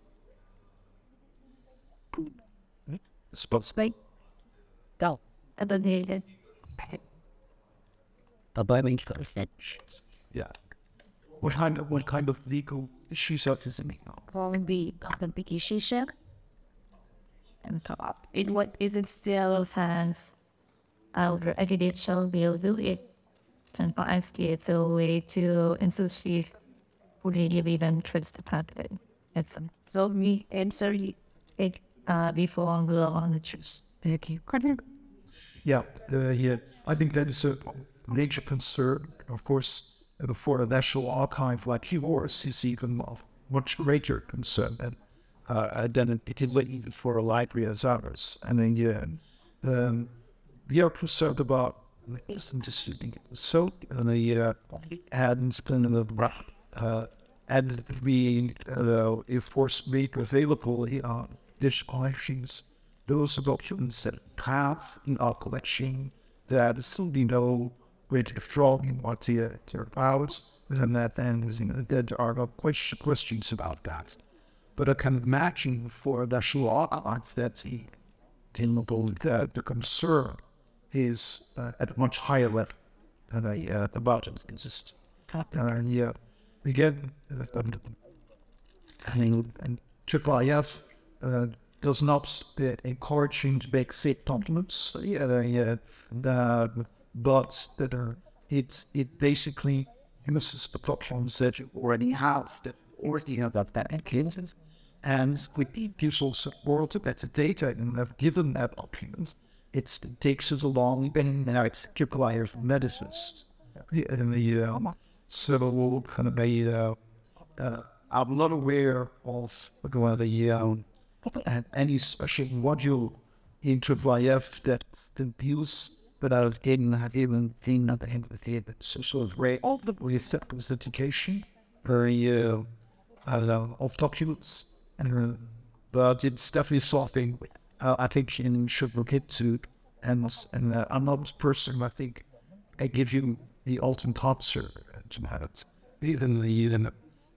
supposed to go? Abandoned. The Bible yeah. What kind of legal issues are this in? Probably authentication. And top. In what isn't still fans our evidential will do it. Sometimes it's a way to associate who really even trust the pattern. It's so we answer it before we go on the truth. Thank you. Yeah, I think that is a major concern. Of course, for a national archive like yours is even of much greater concern than it is even for a library as ours. And then, we are concerned about so and we of course make available these collections, those documents that have in our collection that still we know where they're from, what they're about, and there are no questions about that. But I can imagine for national archives that the concern is at a much higher level than about it. It's just again, and IIIF does not encourage you to make fake documents, but it basically uses the documents that you already have that cases, and with people support better data and have given that documents. It takes us along, and now it's requires medicines. So I'm not aware of any special module in IIIF that's been used, but I have even seen nothing with it. So sort of way with authentication of documents, but it's definitely something I think you should look into. And I'm not a person, I think I give you the ultimate answer to that. Even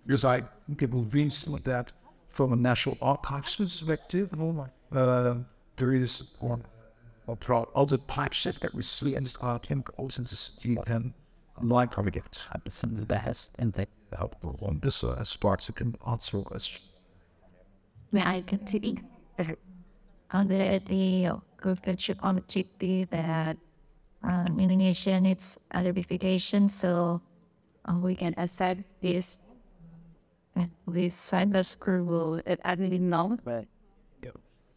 because I people recently that from a National Archives perspective, there is throughout other types that we see and chemicals in the city, then like target some of the best and they help on this as parts that can answer a question. May I continue? On the objective that Indonesia needs identification, so we can accept this cyber screw at any now. Right.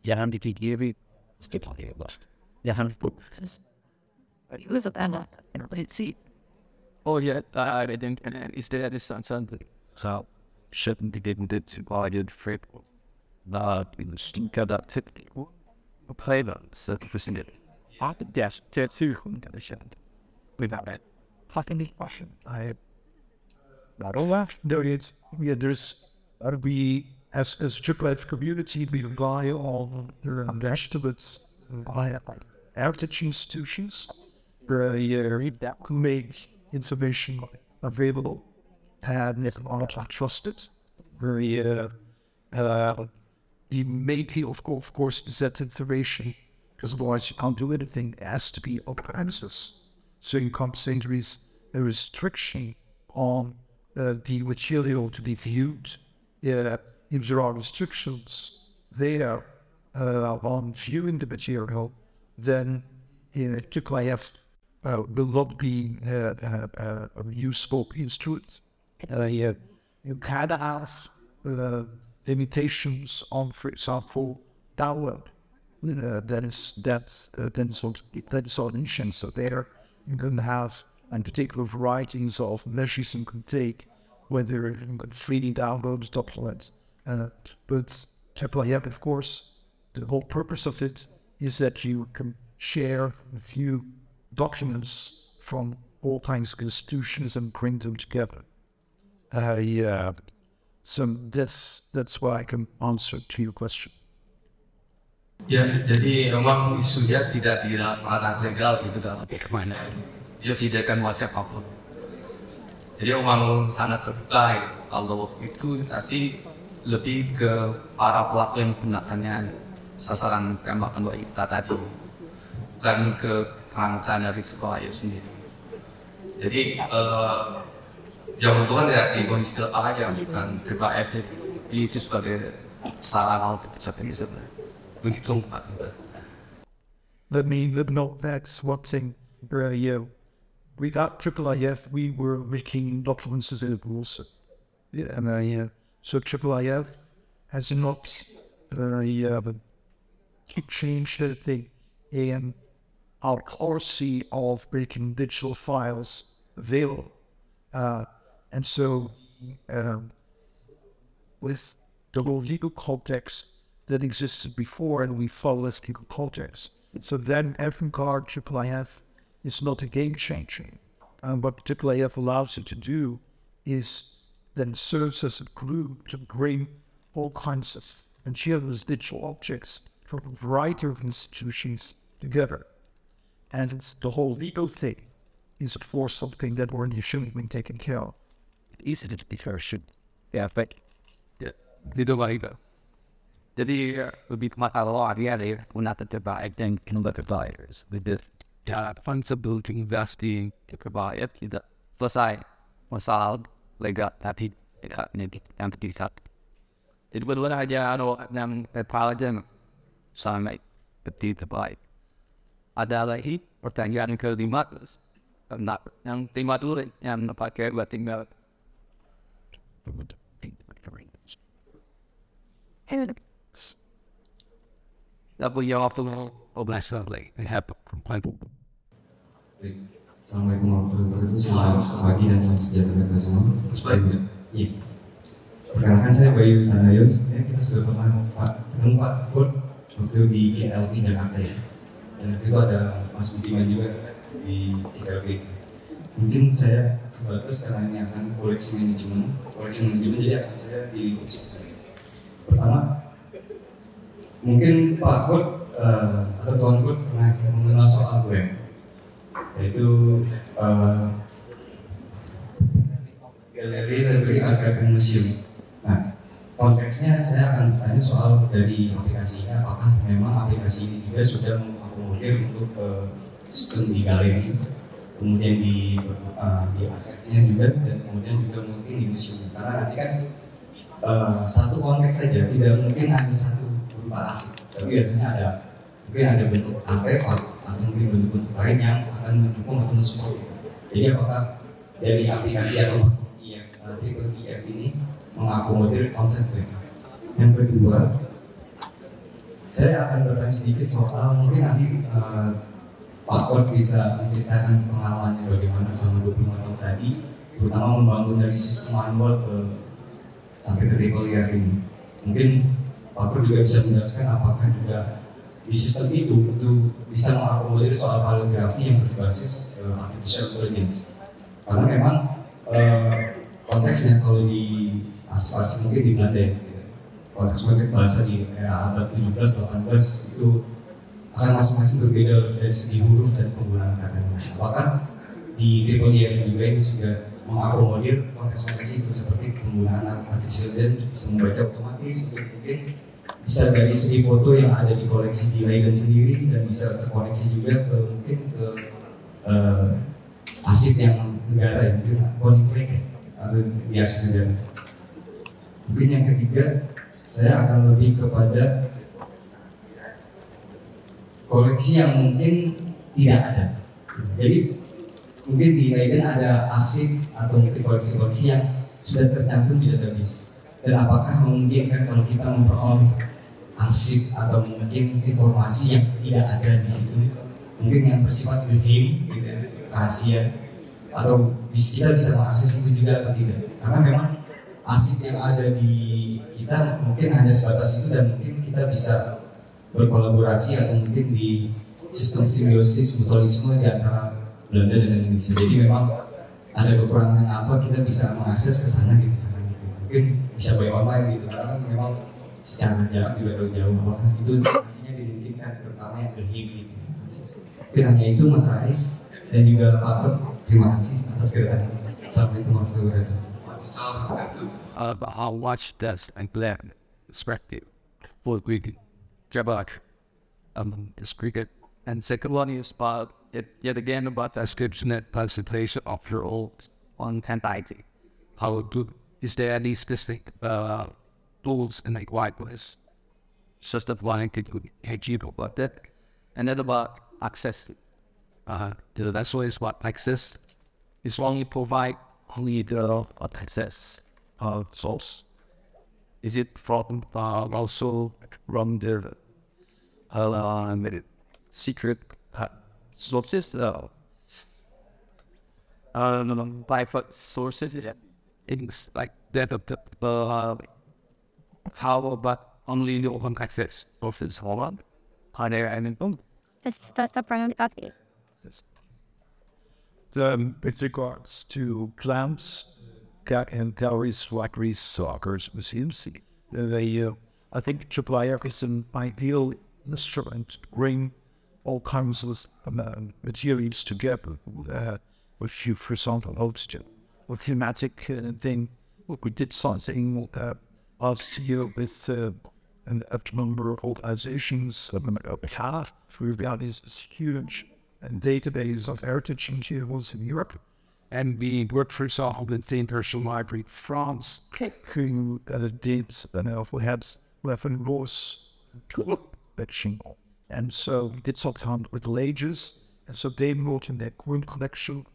Jangan dipikirin skip lagi bos. Jangan fokus. Use of that. Let's see. Oh yeah, I didn't. Is there any something? So shouldn't be getting it divided for in the stink of that typical play them so isn't it? At the desk, two without it. Fucking the question. I not all that. No, it's there's we as AAA community we rely on estimates by heritage institutions that can make information available and it's not trusted. The main key of course is that information, because otherwise you can't do anything. It has to be open access. So you can't say there is a restriction on the material to be viewed. If there are restrictions there on viewing the material, then AAAF will not be a useful instrument. You can have limitations on, for example, download. That is on issue. So there you can have in particular varieties of measures you can take, whether you can freely download documents. But AAAF, of course, the whole purpose of it is that you can share a few documents from all kinds of institutions and bring them together. So that's why I can answer to your question. Ya, jadi memang isunya tidak di ranah legal itu dalam kemana. Dia tidak akan menguasai apapun. Jadi memang sangat terbuka. Kalau itu nanti lebih ke para pelaku yang menggunakannya sasaran tembakan kita tadi, bukan ke rangkaian dari sekolah itu sendiri. Jadi yang untungan ya di kondisi aja bukan terbaik efek itu sebagai sarana untuk mencapai itu. Begitu Pak. Let me note that one thing. Without AAAF, we were making documents as it also. So AAAF has not changed anything in our policy of making digital files available. And so with the whole legal context that existed before, and we follow this legal context. So then every card AAAF is not a game changer. What AAAF allows you to do is then serves as a glue to bring all kinds of materials, digital objects from a variety of institutions together. And it's the whole legal thing is of course something that already should have been taken care of. Easy to be fair, should but itu baik. Jadi lebih masalah dia ada guna terbaik dan kena providers. With the responsible to invest in terbaik tidak selesai masalah legal tapi tidak yang tidak. Jadi benar aja yang terpaling sampai seperti terbaik. Ada lagi pertanyaan kelima, yang kelima dulu yang pakai buat tinggal. Tapi yang waktu oblas lagi, have complaint. Assalamualaikum warahmatullahi wabarakatuh. Selamat pagi dan salam sejahtera semua. Sebaiknya. Iya. Perkenalkan saya Bayu Tandayo. Kita sudah pernah ketemu Pak Kurt waktu di ILV Jakarta ya. Dan itu ada Mas Budiman juga di ILV. Mungkin saya sebatas karena ini akan koleksi manajemen jadi akan saya di lingkup sekali. Pertama, mungkin Pak Kurt atau Tuan Kurt pernah mengenal soal web, yaitu galeri archive museum. Nah, konteksnya saya akan tanya soal dari aplikasinya, apakah memang aplikasi ini juga sudah mengakomodir untuk sistem di galeri, kemudian di archive-nya juga, dan kemudian juga mungkin di museum. Karena nanti kan satu konteks saja, tidak mungkin hanya satu berupa arsip, tapi biasanya mungkin ada bentuk artefak atau mungkin bentuk-bentuk lain yang akan mendukung atau mensupport. Jadi apakah dari aplikasi atau triple EF ini mengakomodir konsep mereka? Yang kedua, saya akan bertanya sedikit soal mungkin nanti Pak Kod bisa menceritakan pengalamannya bagaimana selama 25 tahun tadi, terutama membangun dari sistem manual sampai ke triple EF ini. Mungkin Pak Kod juga bisa menjelaskan apakah juga di sistem itu bisa mengakomodir soal paleografi yang berbasis artificial intelligence. Karena memang konteksnya kalau di arsip mungkin di Belanda ya, konteks bahasa di era abad 17-18 itu akan masing-masing berbeda dari segi huruf dan penggunaan katanya. Apakah di triple EF juga ini juga mengakomodir konteks-konteks itu seperti penggunaan artificial intelligence bisa membaca otomatis untuk mungkin bisa dari segi foto yang ada di koleksi di Leiden sendiri dan bisa terkoneksi juga ke mungkin ke arsip yang negara yang mungkin konflik ya, atau di arsip negara. Mungkin yang ketiga, saya akan lebih kepada koleksi yang mungkin tidak ada. Jadi mungkin di Leiden ada arsip atau mungkin koleksi-koleksi yang sudah tercantum di database. Dan apakah memungkinkan kalau kita memperoleh arsip atau mungkin informasi yang tidak ada di situ, mungkin yang bersifat geheim, gitu ya, rahasia, atau kita bisa mengakses itu juga atau tidak? Karena memang arsip yang ada di kita mungkin hanya sebatas itu dan mungkin kita bisa berkolaborasi atau mungkin di sistem simbiosis mutualisme di antara Belanda dan Indonesia. Jadi memang ada kekurangan apa kita bisa mengakses ke sana gitu, mungkin bisa by online gitu, karena memang secara jarak juga terlalu jauh. Apakah itu nantinya dimungkinkan, terutama yang geheim gitu? Mungkin hanya itu Mas Rais dan juga Pak Kod. Terima kasih atas kedatangan. Assalamualaikum warahmatullahi wabarakatuh. How much does and plan perspective for we travel this cricket? And second one is about yet again about the description and presentation of your old on handwriting. How good is there any specific tools and like whitelist? Just that one could achieve about that. And then about access. That's why it's what access is only provide only the access source. Is it from also from the secret sources? Private sources. It's like that. How about only the open access sources? Hold on. Are there anything? That's the problem. With regards to plants and galleries, libraries, soccer's museums, I think AAAF is an ideal instrument to bring all kinds of materials together. With you, for example, oxygen, or thematic thing. We did something last year with a number of organizations. Path through values is huge. And database of heritage materials in Europe. And we worked, for example, with the International Library in France, who did perhaps weapon laws collection. And so we did something with Lages, and so they brought in their coin collection.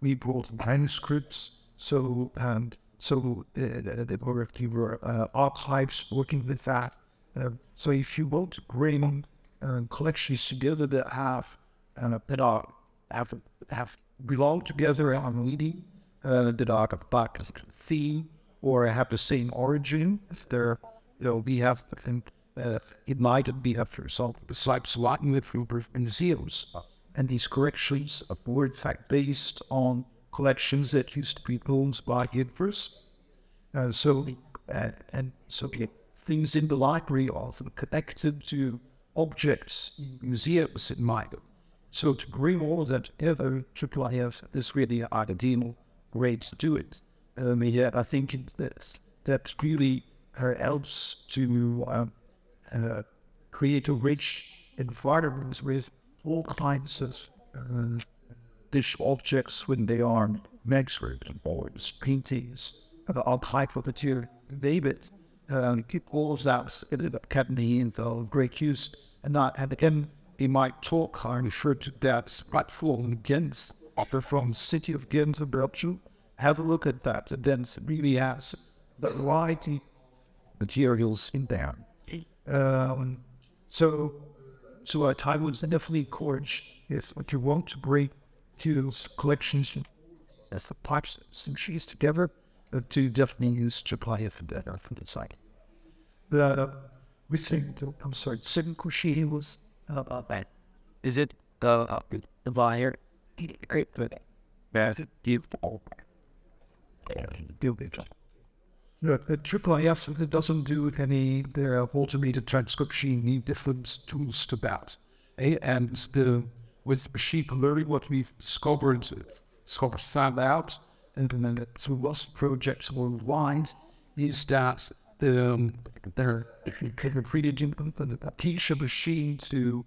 We brought manuscripts. So there were archives working with that. So if you want to bring collections together that have belong together and are leading, that are back to theme or have the same origin. There, we have, it might be, for example, besides Latin with museums, and these corrections were in fact based on collections that used to be owned by universities. So things in the library are often connected to objects in museums in mind. So to bring all of that together, AAAF is really an ideal way to do it. I think that really helps to create a rich environments with all kinds of dish objects when they are measured, boards, paintings, all type of material. David, all of that can be of great use. And again, we might talk, I refer to that platform Ghent, from the city of Ghent in Belgium. Have a look at that. And then it really has the variety of materials in there. So I would definitely encourage, if what you want to bring to collections as the pipes and trees together, to definitely use Triple for that for the site. We think, I'm sorry, second question was But is it the wire? Bad the Triple it doesn't do any the automated transcription, need different tools to that. And with machine learning, what we've discovered found out, and then through lots of projects worldwide, is that they're creating a teacher machine to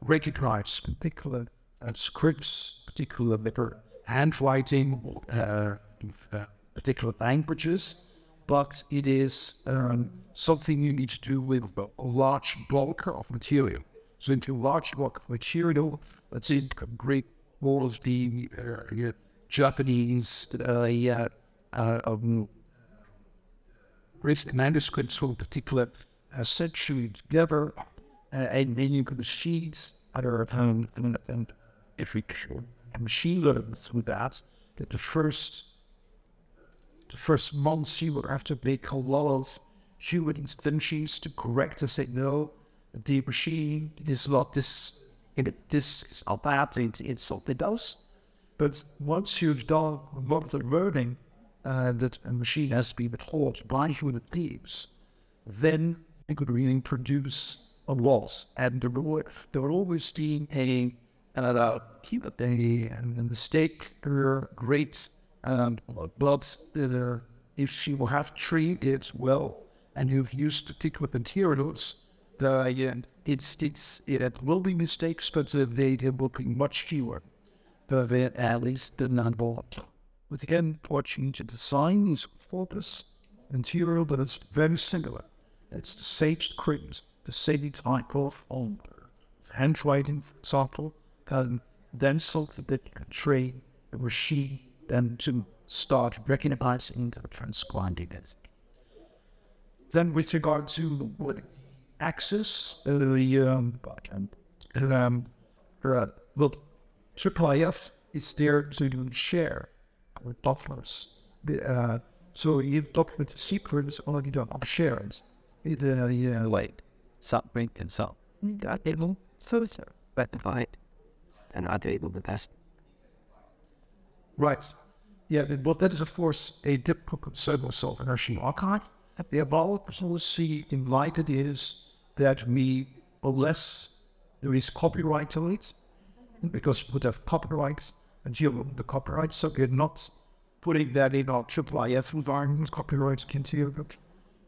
recognize particular scripts, particular handwriting, particular languages, but it is something you need to do with a large bulk of material. So if you large block of material, let's say great all of the Japanese manuscripts from a particular century together, and then you can sheets and if we machine learn through that the first months you will have to make a lot of human interventions to correct and say no, the machine is not this. This is not that, it's something else. But once you've done a lot of the learning that a machine has been taught by human beings, then you could really produce a loss. And there will always be a mistake or great but if you have trained it well and you've used particular materials, it will be mistakes, but they will be much fewer. At least the non-volatile. But again, what you need to design is focus material that is very similar. It's the same script, the same type of handwriting, for example, and then something that you can train the machine then to start recognizing and transcribing it. Then with regard to access, IIIF is there to share with documents. So if document secrets already don't share it. Wait, something and so. That able further rectified and are able the best. Right. Yeah, but that is of course a difficult concern of an National Archive. The about policy in Leiden is that unless there is copyright to it, because we would have copyrights and deal with the copyright, so we're not putting that in our IIIF environment, copyrights continue.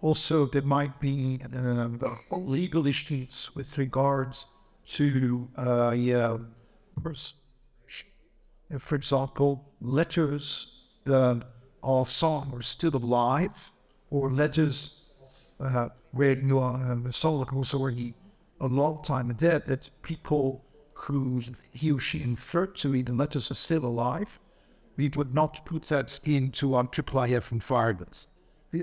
Also, there might be legal issues with regards to, for example, letters of song are still alive, or letters where the song was already a long time dead, that people who he or she inferred to in the letters are still alive, we would not put that into our IIIF environments.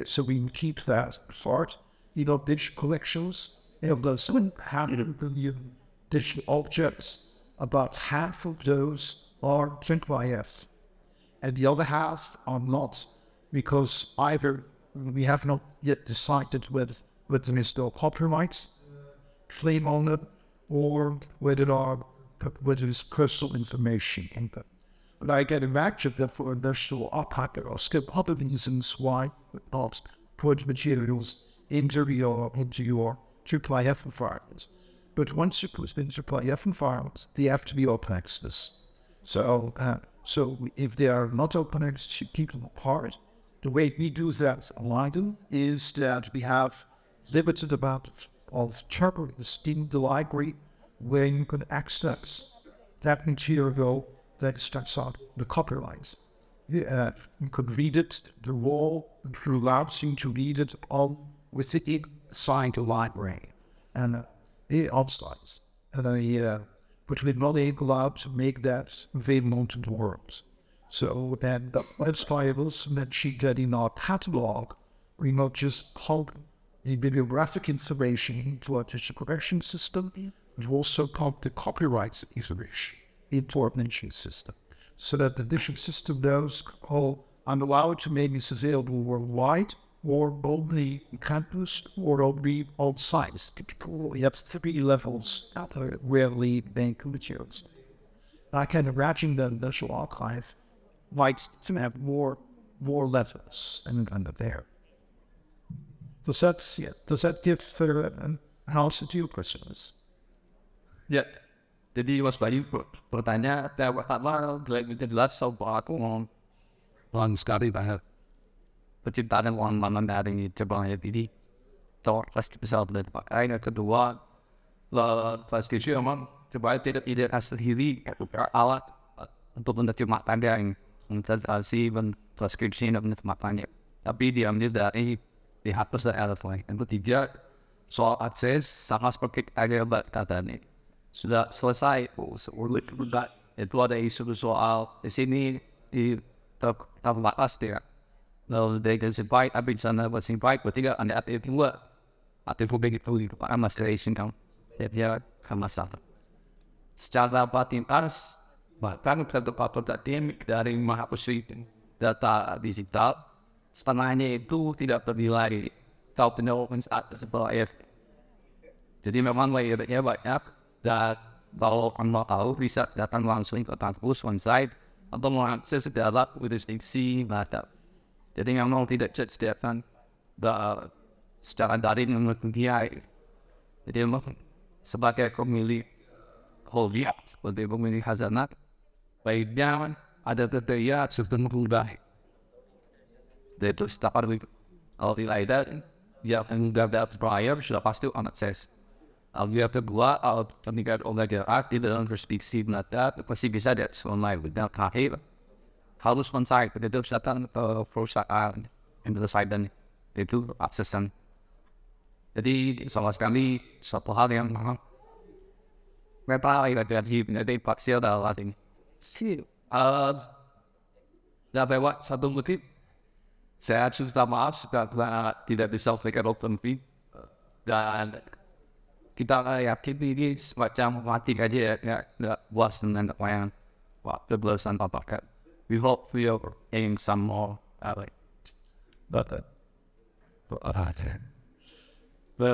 So we keep that apart. Digital collections of those 500 million digital objects, about half of those are IIIF, and the other half are not, because either we have not yet decided whether there is no copyright claim on it, or whether it's personal information in them. But I can imagine that for a national archive, there are still other reasons why we not put materials into your IIIF environment. But once you put into IIIF environments, they have to be open access. So if they are not open access, you keep them apart. The way we do that in Leiden is that we have limited amount of of chapters in the library where you can access that material that starts out the copyrights. You could read it, the law allows you to read it all within inside the library and outside. But we're not allowed to make that available to the world. So then that's why I also mentioned that in our catalog, we not just pump the bibliographic information into our digital collection system, but also pump the copyrights information into our mention system. So that the digital system knows, I'm allowed to make this available worldwide, or only on campus, or only on site. We have 3 levels where we make materials. I can imagine the National Archive might have more levels and there. Does that give an answer to your questions? Ya, jadi Mas Bayu bertanya, pertama lebih jelas soal aku mau sekali banget penciptaan uang dari cabang ini. Toh pasti bisa dipakai. Yang kedua, kelas kecil memang coba tidak sendiri alat untuk menerjemahkan yang translasi dan transkripsi dan menerjemahkannya. Tapi diambil dari dihapus dari alat lain. Yang ketiga, soal akses sama seperti ada kata ini. Sudah selesai, itu ada isu soal di sini di terbatas dia. Lalu dari simpai, tapi di sana simpai, bertiga ada aktif dua, aktif begitu itu masturbation kan, dia kan masalah. Secara batintas, bahkan terdapat akademik dari menghapus data digital, setengahnya itu tidak bernilai atau penyelesaian sebelah. Jadi memang layernya banyak. Dan kalau Anda tahu bisa datang langsung ke kampus on-site atau mengakses dalam jurisdiksi mata. Jadi memang tidak disediakan secara daring menurut dia. Jadi memang sebagai pemilik hobi, sebagai pemilik khazanah, baiknya ada kriteria sistem mudah. Itu setiap hari kalau di Leiden, dia akan dapat prior sudah pasti on akses. Yang kedua, pendidikan olahraga di dalam jurisdiksi mata pasti bisa dari online. Dan terakhir, harus on-site. Itu datang ke perusahaan yang Leiden itu aksesan. Jadi sama sekali satu hal yang metal dari parsial dalam hal ini. Dan lewat 1 menit, saya sudah maaf karena tidak bisa pikir open feed dan kita yakin ini semacam mati aja ya, nggak puas dengan apa yang kebelasan papakan. We hope we are aiming some more the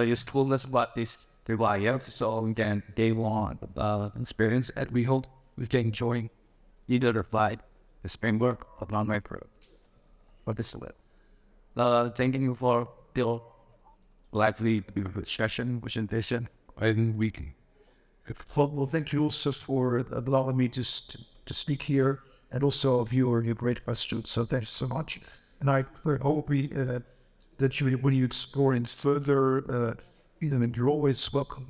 usefulness about this revive, so we can gain on experience, and we hope we can join either the framework of non-micro for this lab. Thank you for the lively discussion, presentation, and weekly. Well, thank you also for allowing me to speak here, and also of your great questions. So thank you so much. And I hope that when you explore it further, you're always welcome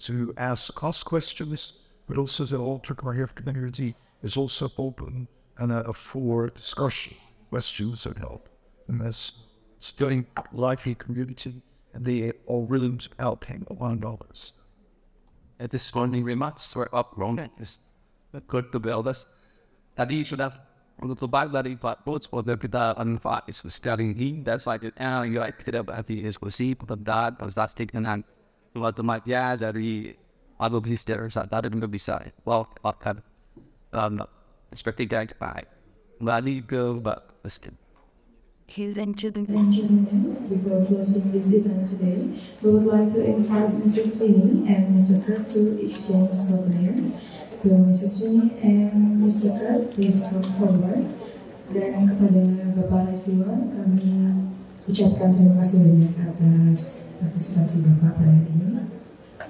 to ask us questions, but also the entrepreneur community is also open and for discussion, questions, and help. And that's still a lively community. And they are willing to help one others. At this morning remarks were upgrown. It's good to build us. Tadi sudah menutup dari Pak Boots, pada kita manfaat sekarang ini. That's like kita berarti diskusi tentang fantastik dengan teman-temannya dari public saat ada juga bisa. Well, akan seperti yang kita kembali ke Mbak Meskin. Ladies and gentlemen, before closing this event today, we would like to invite Mrs. Rini and Mr. Kurt to exchange souvenir. To Mrs. Rini and Mr. Kurt, please come forward. Dan kepada Bapak Raisliwan, kami ucapkan terima kasih banyak atas partisipasi Bapak pada hari ini.